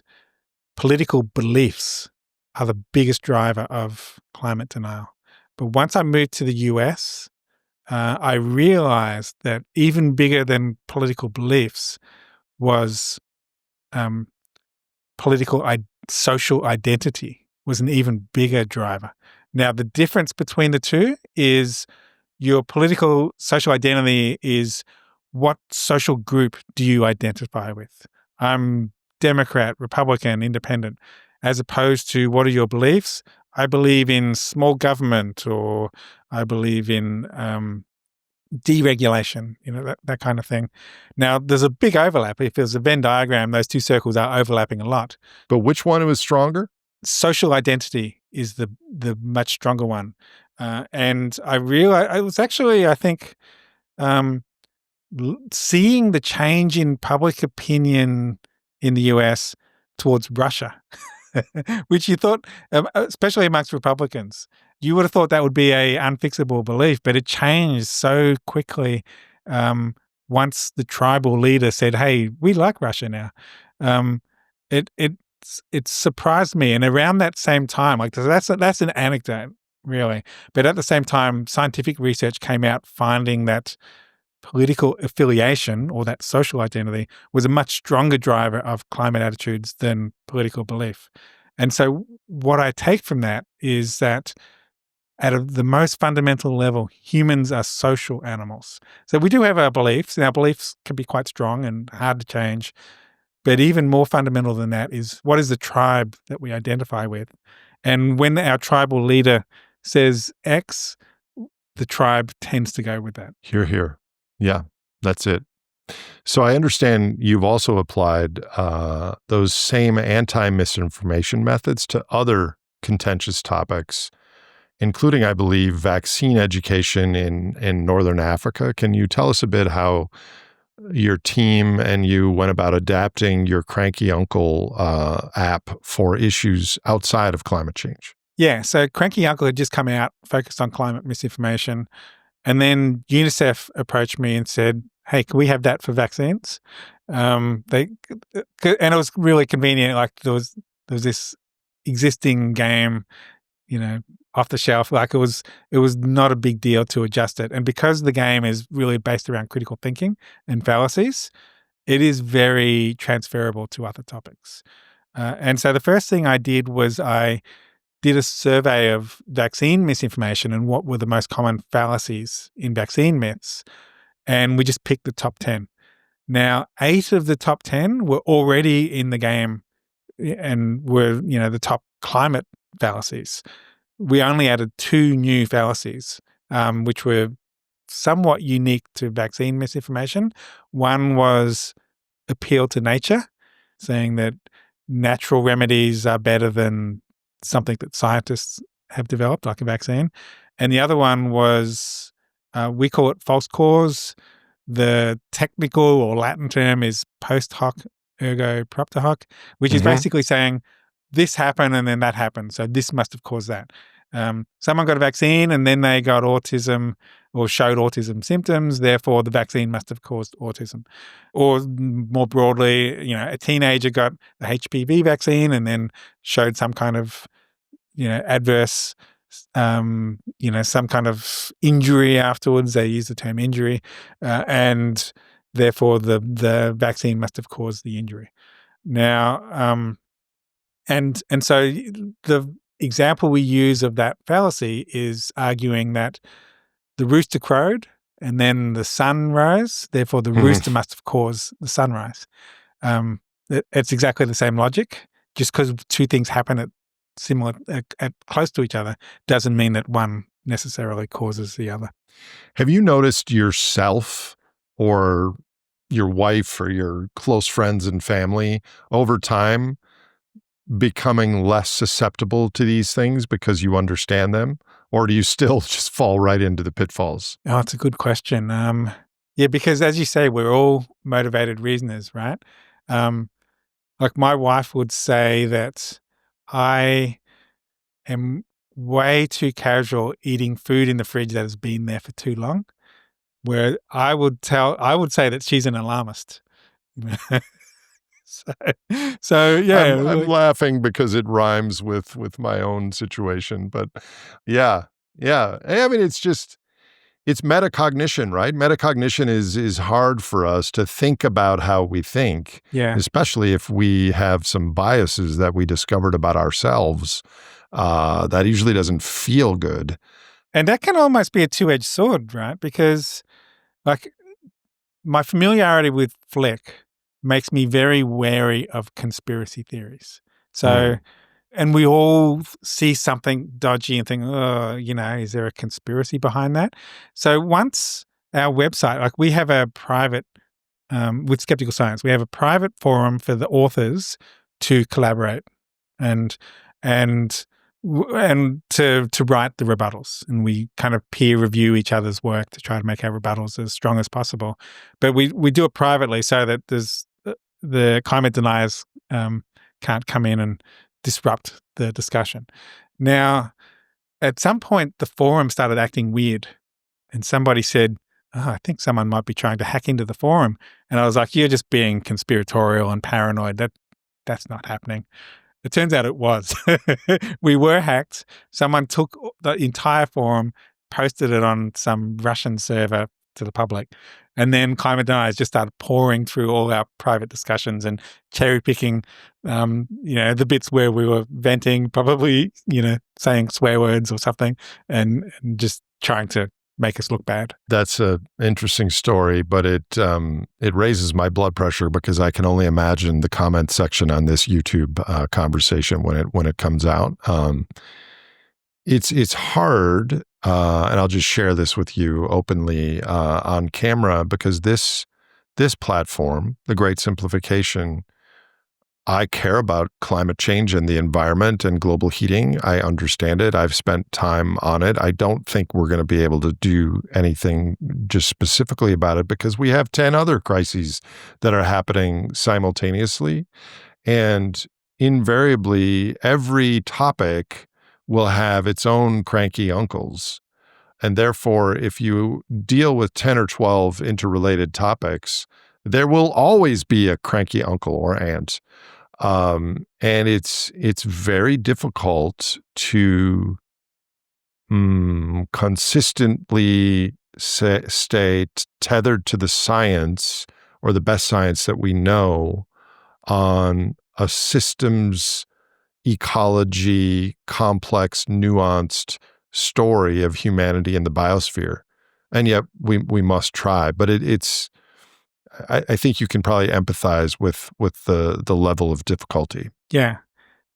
political beliefs are the biggest driver of climate denial. But once I moved to the US, I realized that even bigger than political beliefs was um, social identity was an even bigger driver. Now, the difference between the two is your political social identity is what social group do you identify with? I'm Democrat, Republican, Independent, as opposed to what are your beliefs? I believe in small government, or I believe in deregulation, that kind of thing. Now, there's a big overlap. If there's a Venn diagram, those two circles are overlapping a lot. But which one was stronger? Social identity is the much stronger one. And I realized it was actually, I think, seeing the change in public opinion in the US towards Russia, which you thought, especially amongst Republicans, you would have thought that would be a unfixable belief, but it changed so quickly once the tribal leader said, "Hey, we like Russia now." It surprised me, and around that same time, like that's an anecdote, really, but at the same time, scientific research came out finding that political affiliation, or that social identity, was a much stronger driver of climate attitudes than political belief. And so what I take from that is that at the most fundamental level, humans are social animals. So we do have our beliefs, and our beliefs can be quite strong and hard to change. But even more fundamental than that is, what is the tribe that we identify with? And when our tribal leader says X, the tribe tends to go with that. Hear, hear. Yeah, that's it. So I understand you've also applied those same anti-misinformation methods to other contentious topics, including, I believe, vaccine education in Northern Africa. Can you tell us a bit how your team and you went about adapting your Cranky Uncle app for issues outside of climate change? Yeah, so Cranky Uncle had just come out, focused on climate misinformation. And then UNICEF approached me and said, "Hey, can we have that for vaccines?" And it was really convenient. Like there was this existing game, off the shelf. Like it was not a big deal to adjust it. And because the game is really based around critical thinking and fallacies, it is very transferable to other topics. And so the first thing I did was I did a survey of vaccine misinformation and what were the most common fallacies in vaccine myths. And we just picked the top 10. Now, 8 of the top 10 were already in the game and were, the top climate fallacies. We only added 2 new fallacies, which were somewhat unique to vaccine misinformation. One was appeal to nature, saying that natural remedies are better than something that scientists have developed, like a vaccine. And the other one was, we call it false cause. The technical or Latin term is post hoc ergo propter hoc, which is basically saying this happened and then that happened. So this must have caused that. Someone got a vaccine and then they got autism or showed autism symptoms. Therefore, the vaccine must have caused autism. Or more broadly, a teenager got the HPV vaccine and then showed some kind of, adverse, some kind of injury afterwards. They use the term injury. And therefore, the vaccine must have caused the injury. Now, and so the example we use of that fallacy is arguing that the rooster crowed and then the sun rose, therefore the rooster must have caused the sunrise. It's exactly the same logic. Just because 2 things happen at close to each other doesn't mean that one necessarily causes the other. Have you noticed yourself or your wife or your close friends and family over time becoming less susceptible to these things because you understand them? Or do you still just fall right into the pitfalls? Oh, it's a good question. Yeah, because as you say, we're all motivated reasoners, right? Like my wife would say that I am way too casual eating food in the fridge that has been there for too long. Where I would say that she's an alarmist. so, so yeah, I'm laughing because it rhymes with my own situation, but yeah. I mean, it's metacognition, right? Metacognition is hard for us to think about how we think, yeah. especially if we have some biases that we discovered about ourselves. That usually doesn't feel good. And that can almost be a two-edged sword, right? Because like my familiarity with Flick makes me very wary of conspiracy theories. So, and we all see something dodgy and think, oh, is there a conspiracy behind that? So once our website, like we have a private, with Skeptical Science, we have a private forum for the authors to collaborate and to write the rebuttals, and we kind of peer review each other's work to try to make our rebuttals as strong as possible. But we do it privately so that the climate deniers can't come in and disrupt the discussion. Now, at some point, the forum started acting weird, and somebody said, "Oh, I think someone might be trying to hack into the forum." And I was like, "You're just being conspiratorial and paranoid. That's not happening." It turns out it was. We were hacked. Someone took the entire forum, posted it on some Russian server to the public, and then climate deniers just started pouring through all our private discussions and cherry picking, the bits where we were venting, probably, saying swear words or something, and just trying to make us look bad. That's an interesting story, but it raises my blood pressure because I can only imagine the comment section on this YouTube conversation when it comes out. It's hard, and I'll just share this with you openly on camera because this platform, The Great Simplification, I care about climate change and the environment and global heating. I understand it. I've spent time on it. I don't think we're going to be able to do anything just specifically about it because we have 10 other crises that are happening simultaneously. And invariably, every topic will have its own cranky uncles. And therefore, if you deal with 10 or 12 interrelated topics, there will always be a cranky uncle or aunt. And it's very difficult to consistently stay tethered to the science or the best science that we know on a systems ecology, complex, nuanced story of humanity and the biosphere. And yet we must try, but I think you can probably empathize with the level of difficulty. Yeah.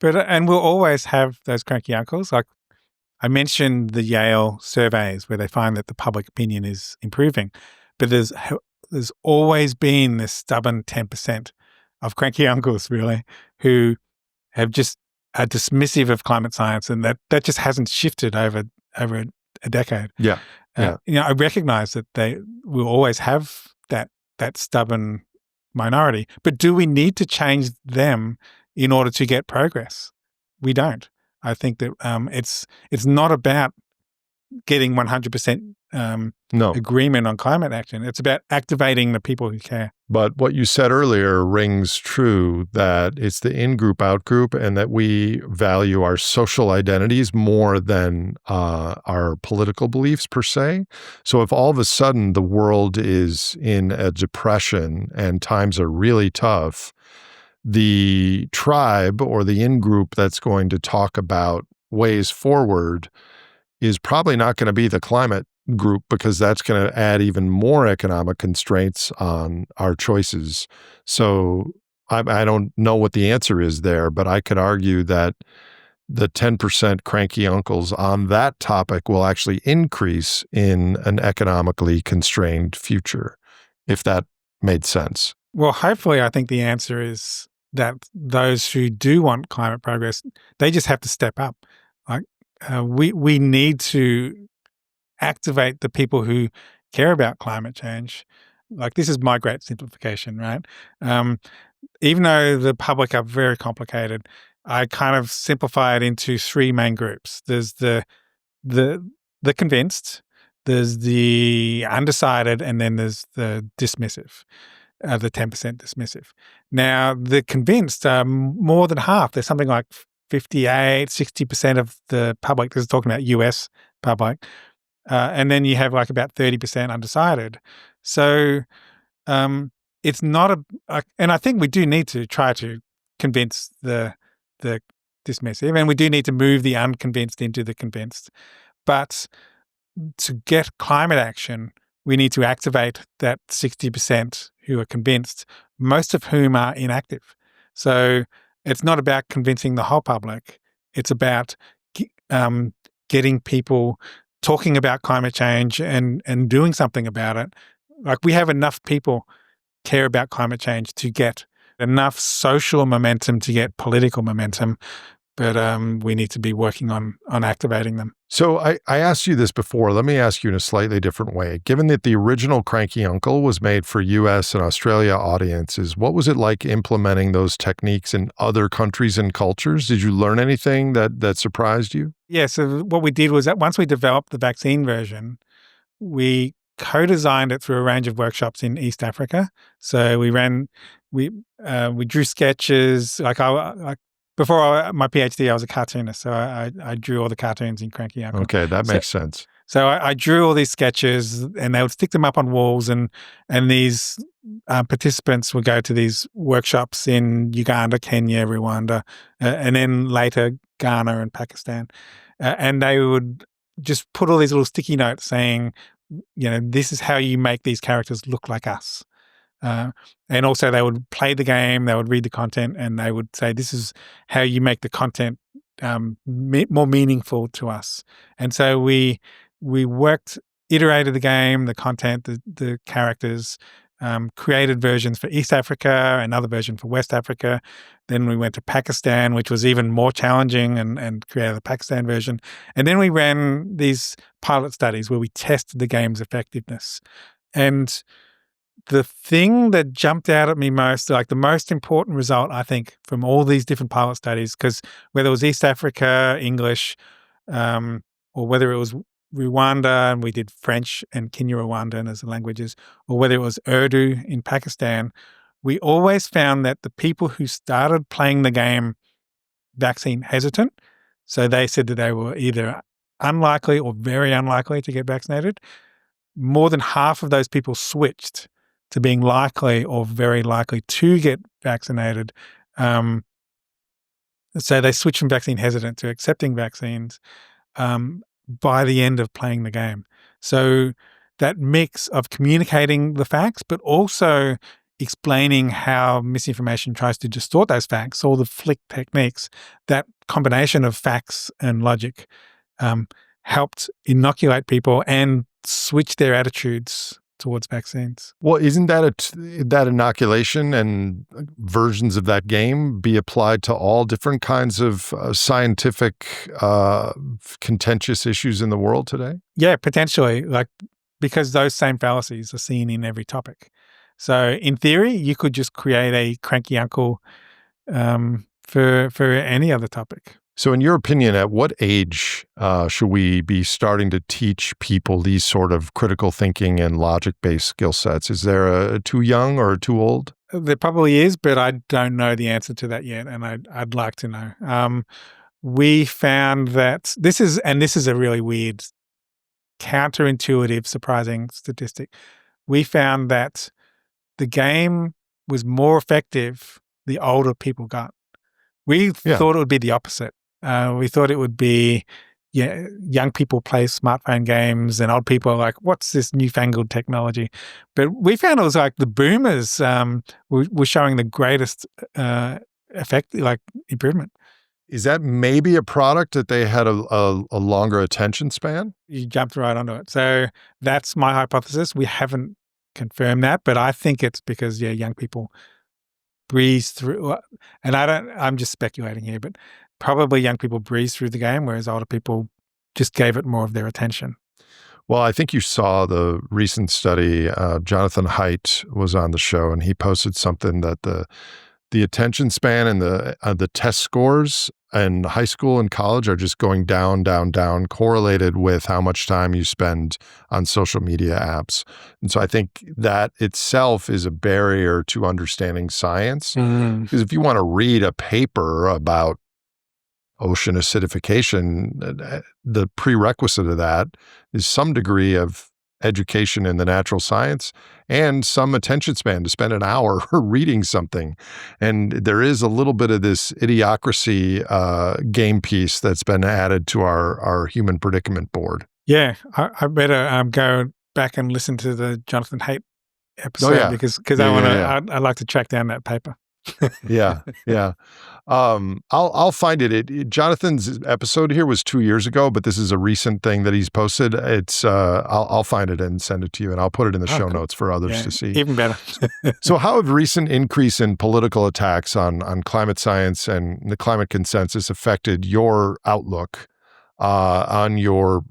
And we'll always have those cranky uncles. Like I mentioned the Yale surveys where they find that the public opinion is improving, but there's always been this stubborn 10% of cranky uncles, really, who are dismissive of climate science, and that just hasn't shifted over a decade. Yeah. I recognize that they will always have that stubborn minority, but do we need to change them in order to get progress? We don't. I think that it's not about getting 100% agreement on climate action. It's about activating the people who care. But what you said earlier rings true, that it's the in-group, out-group, and that we value our social identities more than our political beliefs per se. So if all of a sudden the world is in a depression and times are really tough, the tribe or the in-group that's going to talk about ways forward is probably not going to be the climate group, because that's going to add even more economic constraints on our choices. So I don't know what the answer is there, but I could argue that the 10% cranky uncles on that topic will actually increase in an economically constrained future, if that made sense? Well, hopefully, I think the answer is that those who do want climate progress, they just have to step up. Like we need to activate the people who care about climate change. Like this is my great simplification, right? Even though the public are very complicated, I kind of simplify it into three main groups. There's the convinced, there's the undecided, and then there's the dismissive. The 10% dismissive. Now, the convinced are more than half. There's something like 58, 60% of the public. This is talking about US public. And then you have like about 30% undecided. So it's not and I think we do need to try to convince the dismissive, and we do need to move the unconvinced into the convinced. But to get climate action, we need to activate that 60% who are convinced, most of whom are inactive. So it's not about convincing the whole public. It's about getting people talking about climate change and doing something about it. Like we have enough people care about climate change to get enough social momentum to get political momentum. But we need to be working on activating them. So I asked you this before. Let me ask you in a slightly different way. Given that the original Cranky Uncle was made for US and Australia audiences, what was it like implementing those techniques in other countries and cultures? Did you learn anything that surprised you? Yeah, so what we did was that once we developed the vaccine version, we co-designed it through a range of workshops in East Africa. So we drew sketches. Before my PhD, I was a cartoonist, so I drew all the cartoons in Cranky Uncle. Okay, that makes sense. So I drew all these sketches, and they would stick them up on walls, and these participants would go to these workshops in Uganda, Kenya, Rwanda, and then later Ghana and Pakistan, and they would just put all these little sticky notes saying, this is how you make these characters look like us. And also they would play the game, they would read the content, and they would say, this is how you make the content more meaningful to us. And so we iterated the game, the content, the characters, created versions for East Africa, another version for West Africa. Then we went to Pakistan, which was even more challenging, and created the Pakistan version. And then we ran these pilot studies where we tested the game's effectiveness. And the thing that jumped out at me most, like the most important result, I think, from all these different pilot studies, because whether it was East Africa, English, or whether it was Rwanda, and we did French and Kenya-Rwandan as the languages, or whether it was Urdu in Pakistan, we always found that the people who started playing the game vaccine hesitant, so they said that they were either unlikely or very unlikely to get vaccinated, more than half of those people switched to being likely or very likely to get vaccinated. So they switched from vaccine hesitant to accepting vaccines by the end of playing the game. So that mix of communicating the facts, but also explaining how misinformation tries to distort those facts, all the flick techniques, that combination of facts and logic helped inoculate people and switch their attitudes towards vaccines. Well, isn't that inoculation and versions of that game be applied to all different kinds of scientific contentious issues in the world today? Yeah, potentially, because those same fallacies are seen in every topic. So in theory, you could just create a Cranky Uncle for any other topic. So in your opinion, at what age should we be starting to teach people these sort of critical thinking and logic-based skill sets? Is there a too young or too old? There probably is, but I don't know the answer to that yet, and I'd like to know. We found that this is a really weird, counterintuitive, surprising statistic. We found that the game was more effective the older people got. We thought it would be the opposite. We thought it would be, young people play smartphone games and old people are like, what's this newfangled technology? But we found it was like the boomers were showing the greatest effect, like improvement. Is that maybe a product that they had a longer attention span? You jumped right onto it. So that's my hypothesis. We haven't confirm that, but I think it's because young people breeze through, and I'm just speculating here, but probably young people breeze through the game, whereas older people just gave it more of their attention. Well, I think you saw the recent study. Jonathan Haidt was on the show, and he posted something that the attention span and the test scores in high school and college are just going down, down, down, correlated with how much time you spend on social media apps. And so I think that itself is a barrier to understanding science. Because if you want to read a paper about ocean acidification, the prerequisite of that is some degree of education in the natural science and some attention span to spend an hour reading something. And there is a little bit of this idiocracy game piece that's been added to our human predicament board. Yeah, I better go back and listen to the Jonathan Haidt episode because I'd like to track down that paper. Yeah. I'll find it. Jonathan's episode here was 2 years ago, but this is a recent thing that he's posted. It's I'll find it and send it to you, and I'll put it in the show notes for others to see. Even better. So, how have recent increase in political attacks on climate science and the climate consensus affected your outlook on your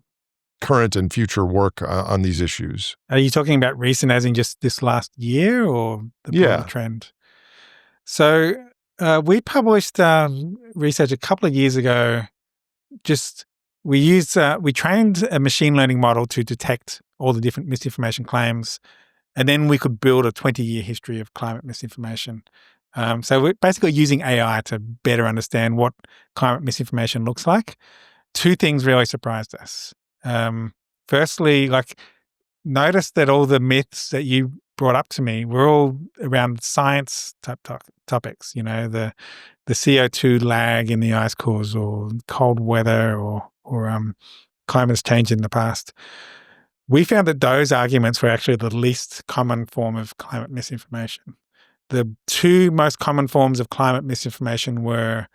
current and future work on these issues? Are you talking about recent, as in just this last year, or the broader trend? So we published research a couple of years ago. We trained a machine learning model to detect all the different misinformation claims, and then we could build a 20-year history of climate misinformation. So we're basically using AI to better understand what climate misinformation looks like. Two things really surprised us. Firstly, notice that all the myths that you brought up to me were all around science type topics, the CO2 lag in the ice cores, or cold weather, or climate's changed in the past. We found that those arguments were actually the least common form of climate misinformation. The two most common forms of climate misinformation were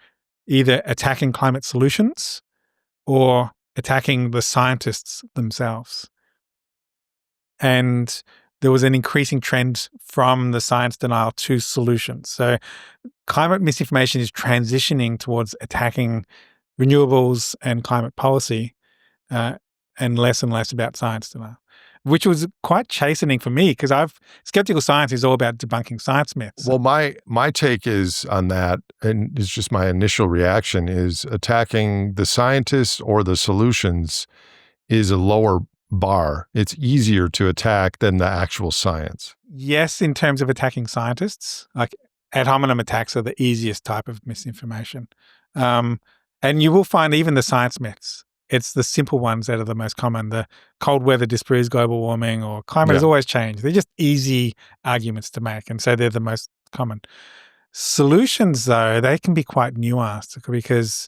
either attacking climate solutions or attacking the scientists themselves. And there was an increasing trend from the science denial to solutions. So climate misinformation is transitioning towards attacking renewables and climate policy, and less about science denial, which was quite chastening for me, because skeptical science is all about debunking science myths. Well, my take is on that, and it's just my initial reaction, is attacking the scientists or the solutions is a lower bar. It's easier to attack than the actual science. Yes, in terms of attacking scientists, like ad hominem attacks are the easiest type of misinformation. And you will find even the science myths, it's the simple ones that are the most common. The cold weather disproves global warming, or climate has always changed. They're just easy arguments to make, and so they're the most common. Solutions, though, they can be quite nuanced, because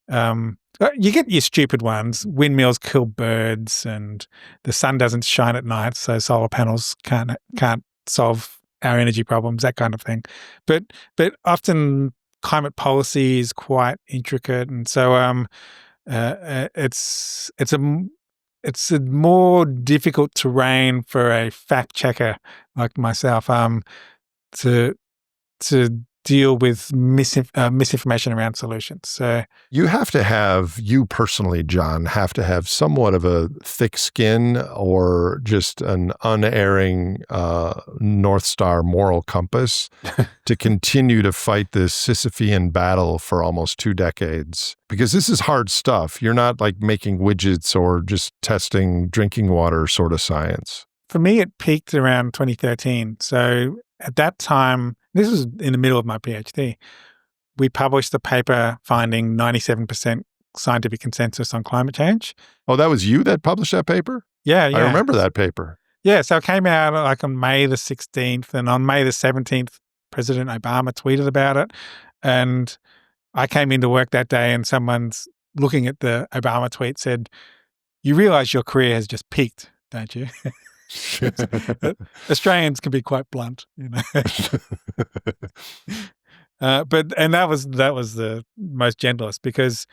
you get your stupid ones. Windmills kill birds, and the sun doesn't shine at night, so solar panels can't solve our energy problems, that kind of thing. But often climate policy is quite intricate, and so it's a more difficult terrain for a fact checker like myself to deal with misinformation around solutions. So you personally, John, have to have somewhat of a thick skin, or just an unerring North Star moral compass to continue to fight this Sisyphean battle for almost 2 decades. Because this is hard stuff. You're not like making widgets or just testing drinking water sort of science. For me, it peaked around 2013. So at that time, this was in the middle of my PhD, we published a paper finding 97% scientific consensus on climate change. Oh, that was you that published that paper? Yeah. I remember that paper. Yeah, so it came out on May the 16th, and on May the 17th, President Obama tweeted about it. And I came into work that day, and someone's looking at the Obama tweet said, "You realize your career has just peaked, don't you?" Australians can be quite blunt, but that was the most gentlest, because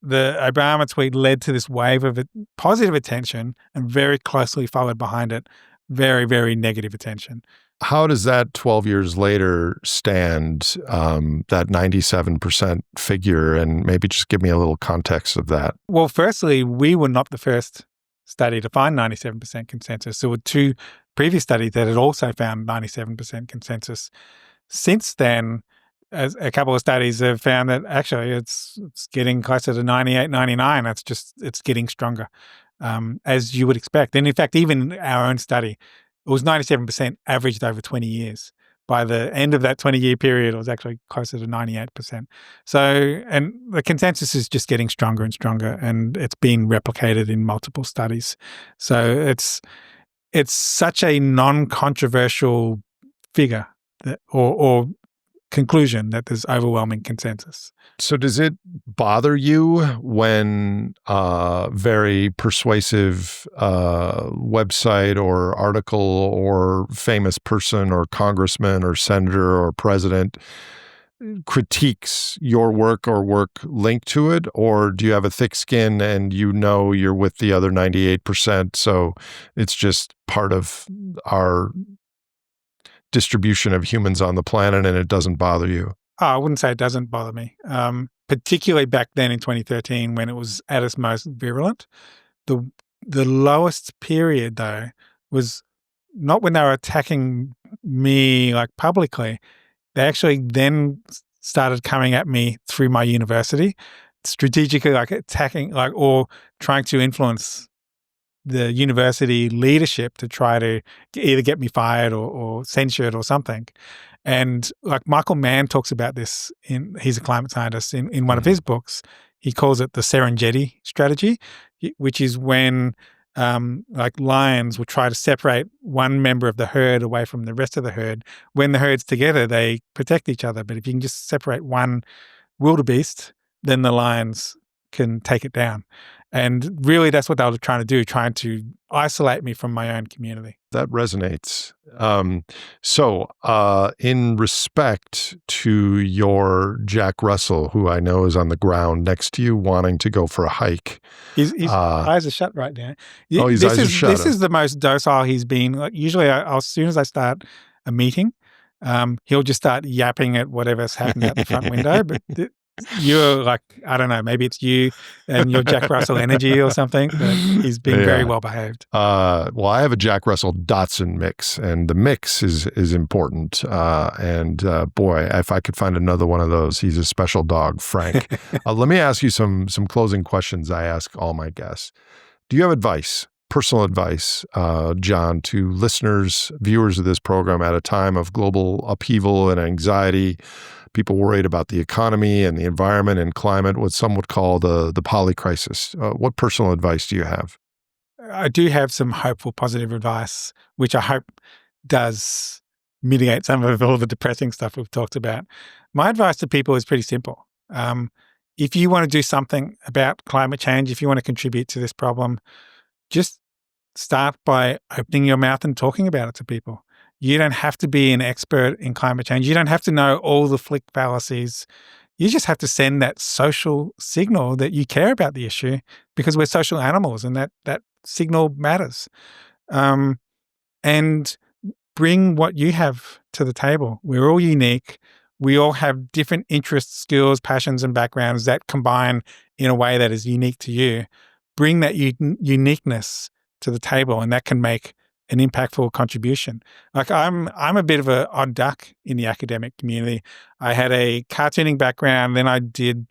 the Obama tweet led to this wave of positive attention, and very closely followed behind it very, very negative attention. How does that 12 years later stand, that 97% figure? And maybe just give me a little context of that. Well, firstly, we were not the first study to find 97% consensus. There were two previous studies that had also found 97% consensus. Since then, as a couple of studies have found that actually it's getting closer to 98, 99. It's getting stronger, as you would expect. And in fact, even our own study, it was 97% averaged over 20 years. By the end of that 20-year period, it was actually closer to 98%. So, and the consensus is just getting stronger and stronger, and it's being replicated in multiple studies. So it's such a non-controversial figure that, or conclusion that there's overwhelming consensus. So does it bother you when a very persuasive website or article or famous person or congressman or senator or president critiques your work or work linked to it? Or do you have a thick skin and you know you're with the other 98%, so it's just part of our distribution of humans on the planet and it doesn't bother you? Oh, I wouldn't say it doesn't bother me, particularly back then in 2013 when it was at its most virulent. The lowest period, though, was not when they were attacking me like publicly. They actually then started coming at me through my university, strategically like attacking, like, or trying to influence the university leadership to try to either get me fired or censured or something. And like Michael Mann talks about this he's a climate scientist in one of his books. He calls it the Serengeti strategy, which is when like lions will try to separate one member of the herd away from the rest of the herd. When the herd's together, they protect each other. But if you can just separate one wildebeest, then the lions can take it down. And really, that's what they were trying to do, trying to isolate me from my own community. That resonates. So in respect to your Jack Russell, who I know is on the ground next to you wanting to go for a hike. His eyes are shut right now. His eyes are shut. This is the most docile he's been. Like, usually, as soon as I start a meeting, he'll just start yapping at whatever's happened out the front window. But you're like, I don't know, maybe it's you and your Jack Russell energy or something, but he's been very well behaved. Well, I have a Jack Russell Dotson mix, and the mix is important. Boy, if I could find another one of those, he's a special dog, Frank. Let me ask you some closing questions I ask all my guests. Do you have advice, personal advice, John, to listeners, viewers of this program at a time of global upheaval and anxiety, people worried about the economy and the environment and climate, what some would call the polycrisis? What personal advice do you have? I do have some hopeful, positive advice, which I hope does mitigate some of all the depressing stuff we've talked about. My advice to people is pretty simple. If you want to do something about climate change, if you want to contribute to this problem, just start by opening your mouth and talking about it to people. You don't have to be an expert in climate change. You don't have to know all the flick fallacies. You just have to send that social signal that you care about the issue, because we're social animals and that signal matters. And bring what you have to the table. We're all unique. We all have different interests, skills, passions, and backgrounds that combine in a way that is unique to you. Bring that uniqueness to the table, and that can make an impactful contribution. Like I'm a bit of an odd duck in the academic community. I had a cartooning background, then I did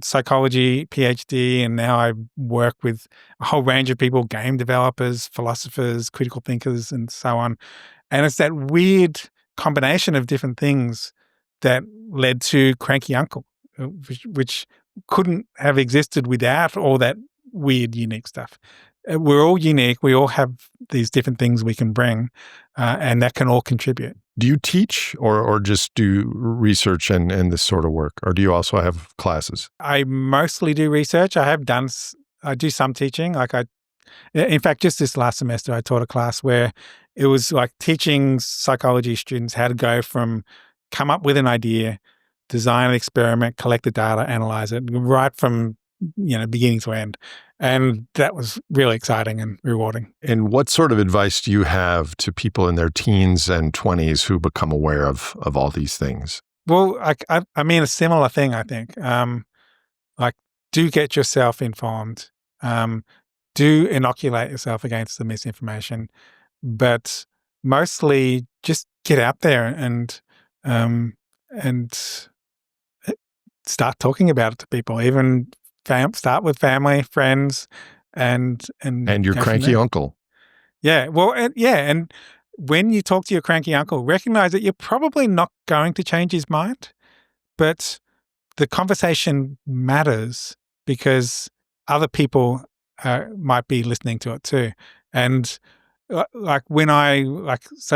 psychology PhD, and now I work with a whole range of people, game developers, philosophers, critical thinkers, and so on. And it's that weird combination of different things that led to Cranky Uncle, which couldn't have existed without all that weird, unique stuff. We're all unique. We all have these different things we can bring, and that can all contribute. Do you teach or just do research and this sort of work? Or do you also have classes? I mostly do research. I do some teaching. In fact, just this last semester, I taught a class where it was like teaching psychology students how to go from come up with an idea, design an experiment, collect the data, analyze it, right from beginning to end. And that was really exciting and rewarding. And what sort of advice do you have to people in their teens and 20s who become aware of all these things? Well, I mean, a similar thing, I think. Like, do get yourself informed. Do inoculate yourself against the misinformation, but mostly just get out there and start talking about it to people. Even start with family, friends, and And your go from cranky there. uncle. Yeah, well, and when you talk to your cranky uncle, recognize that you're probably not going to change his mind, but the conversation matters because other people might be listening to it too. And so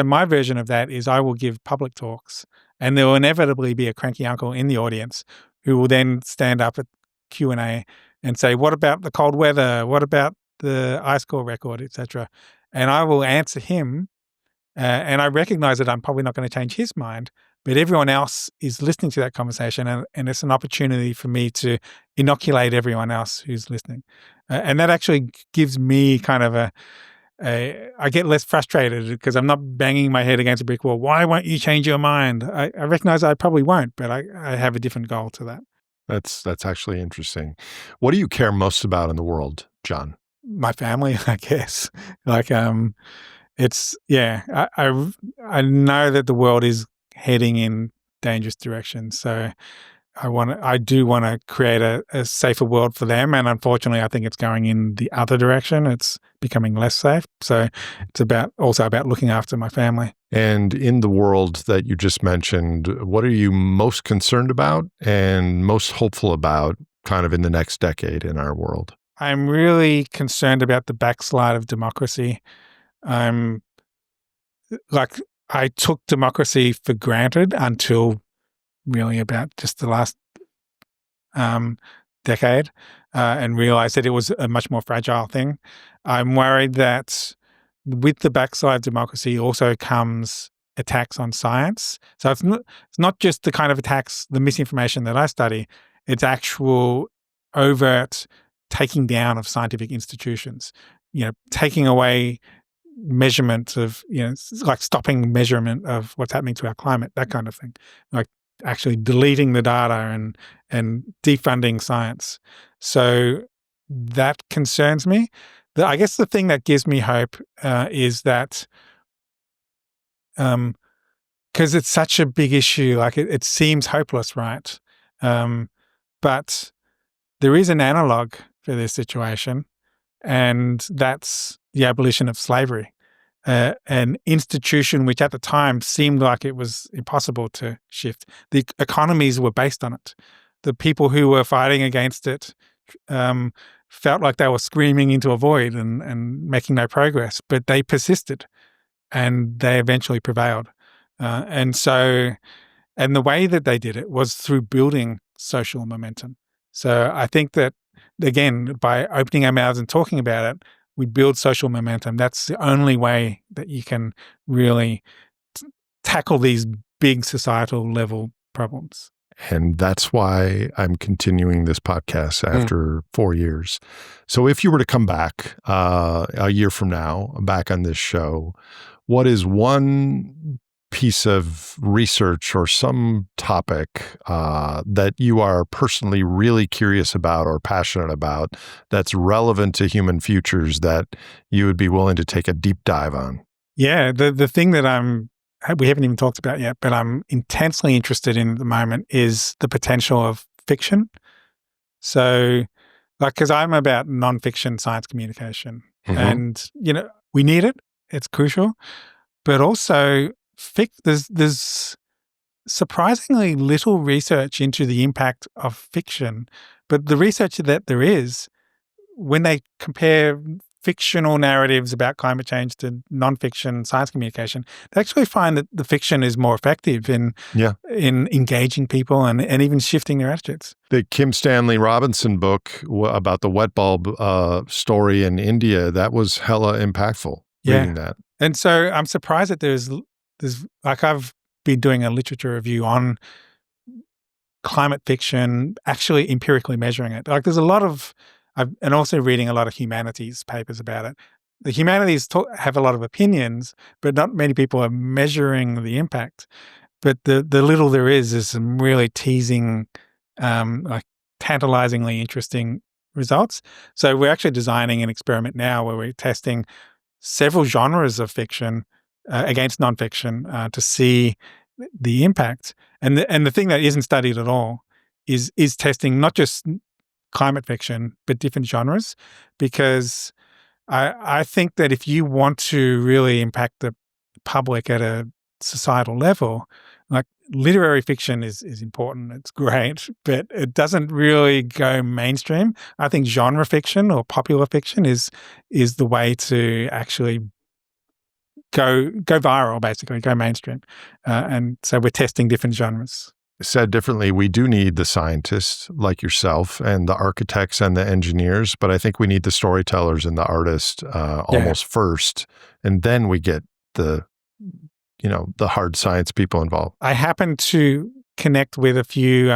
my version of that is I will give public talks, and there will inevitably be a cranky uncle in the audience who will then stand up at Q&A and say, what about the cold weather? What about the ice core record, etc.? And I will answer him. And I recognize that I'm probably not going to change his mind, but everyone else is listening to that conversation, and it's an opportunity for me to inoculate everyone else who's listening. And that actually gives me kind of I get less frustrated because I'm not banging my head against a brick wall. Why won't you change your mind? I recognize I probably won't, but I have a different goal to that. That's actually interesting. What do you care most about in the world, John? My family, I guess. It's I know that the world is heading in dangerous directions. So I do want to create a safer world for them. And unfortunately, I think it's going in the other direction. It's becoming less safe. So it's also about looking after my family. And in the world that you just mentioned, what are you most concerned about and most hopeful about kind of in the next decade in our world? I'm really concerned about the backslide of democracy. I took democracy for granted until really about just the last decade and realized that it was a much more fragile thing. I'm worried that with the backslide of democracy also comes attacks on science. So it's not just the kind of attacks, the misinformation that I study, it's actual overt taking down of scientific institutions, taking away measurement of, like stopping measurement of what's happening to our climate, that kind of thing. Like actually deleting the data and defunding science. So that concerns me. I guess the thing that gives me hope is that because it's such a big issue, like it seems hopeless, right? But there is an analog for this situation, and that's the abolition of slavery. An institution which at the time seemed like it was impossible to shift. The economies were based on it. The people who were fighting against it felt like they were screaming into a void and making no progress, but they persisted and they eventually prevailed. And the way that they did it was through building social momentum. So I think that, again, by opening our mouths and talking about it, we build social momentum. That's the only way that you can really tackle these big societal level problems. And that's why I'm continuing this podcast after 4 years. So if you were to come back a year from now, back on this show, what is one piece of research or some topic that you are personally really curious about or passionate about that's relevant to human futures that you would be willing to take a deep dive on? Yeah, the thing that we haven't even talked about yet, but I'm intensely interested in at the moment is the potential of fiction. So, because I'm about nonfiction science communication, and we need it; it's crucial. But also, there's surprisingly little research into the impact of fiction. But the research that there is, when they compare fictional narratives about climate change to nonfiction science communication, they actually find that the fiction is more effective in engaging people and even shifting their attitudes. The Kim Stanley Robinson book about the wet bulb story in India, that was hella impactful, reading that. And so I'm surprised that there's like I've been doing a literature review on climate fiction actually empirically measuring it. Like there's a lot of, and also reading a lot of humanities papers about it. The humanities have a lot of opinions, but not many people are measuring the impact. But the little there is some really teasing, like tantalizingly interesting results. So we're actually designing an experiment now where we're testing several genres of fiction against nonfiction to see the impact. And the thing that isn't studied at all is testing not just climate fiction but different genres, because I think that if you want to really impact the public at a societal level, like literary fiction is important. It's great, but it doesn't really go mainstream. I think genre fiction or popular fiction is the way to actually go viral, basically, go mainstream. And so we're testing different genres. Said differently, we do need the scientists like yourself and the architects and the engineers, but I think we need the storytellers and the artists almost first, and then we get the hard science people involved. I happen to connect with a few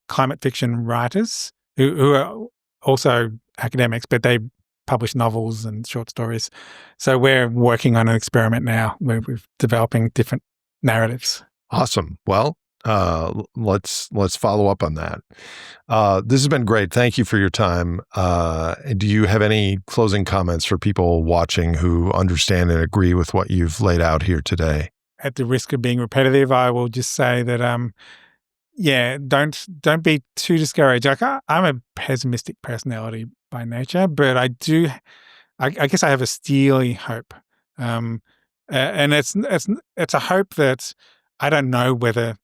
climate fiction writers who are also academics, but they publish novels and short stories. So we're working on an experiment now where we're developing different narratives. Awesome. Well, let's follow up on that. This has been great. Thank you for your time. Do you have any closing comments for people watching who understand and agree with what you've laid out here today? At the risk of being repetitive, I will just say that, don't be too discouraged. Like I'm a pessimistic personality by nature, but I guess I have a steely hope, and it's a hope that I don't know whether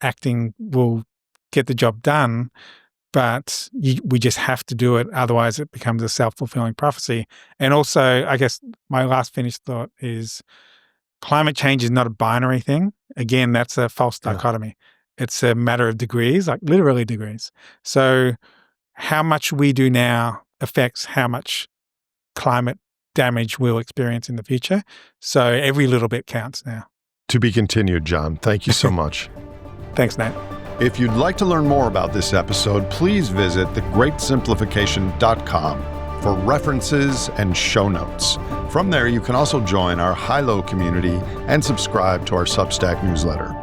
acting will get the job done, but we just have to do it. Otherwise, it becomes a self-fulfilling prophecy. And also, I guess my last finished thought is climate change is not a binary thing. Again, that's a false dichotomy. It's a matter of degrees, like literally degrees. So how much we do now affects how much climate damage we'll experience in the future. So every little bit counts now. To be continued, John. Thank you so much. Thanks, Nate. If you'd like to learn more about this episode, please visit thegreatsimplification.com for references and show notes. From there, you can also join our high-low community and subscribe to our Substack newsletter.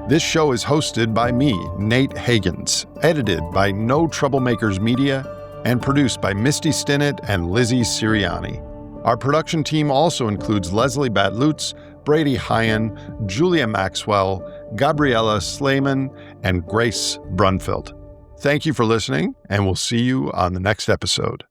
This show is hosted by me, Nate Hagans, edited by No Troublemakers Media, and produced by Misty Stinnett and Lizzie Siriani. Our production team also includes Leslie Batlutz, Brady Hyen, Julia Maxwell, Gabriella Slayman, and Grace Brunfeld. Thank you for listening, and we'll see you on the next episode.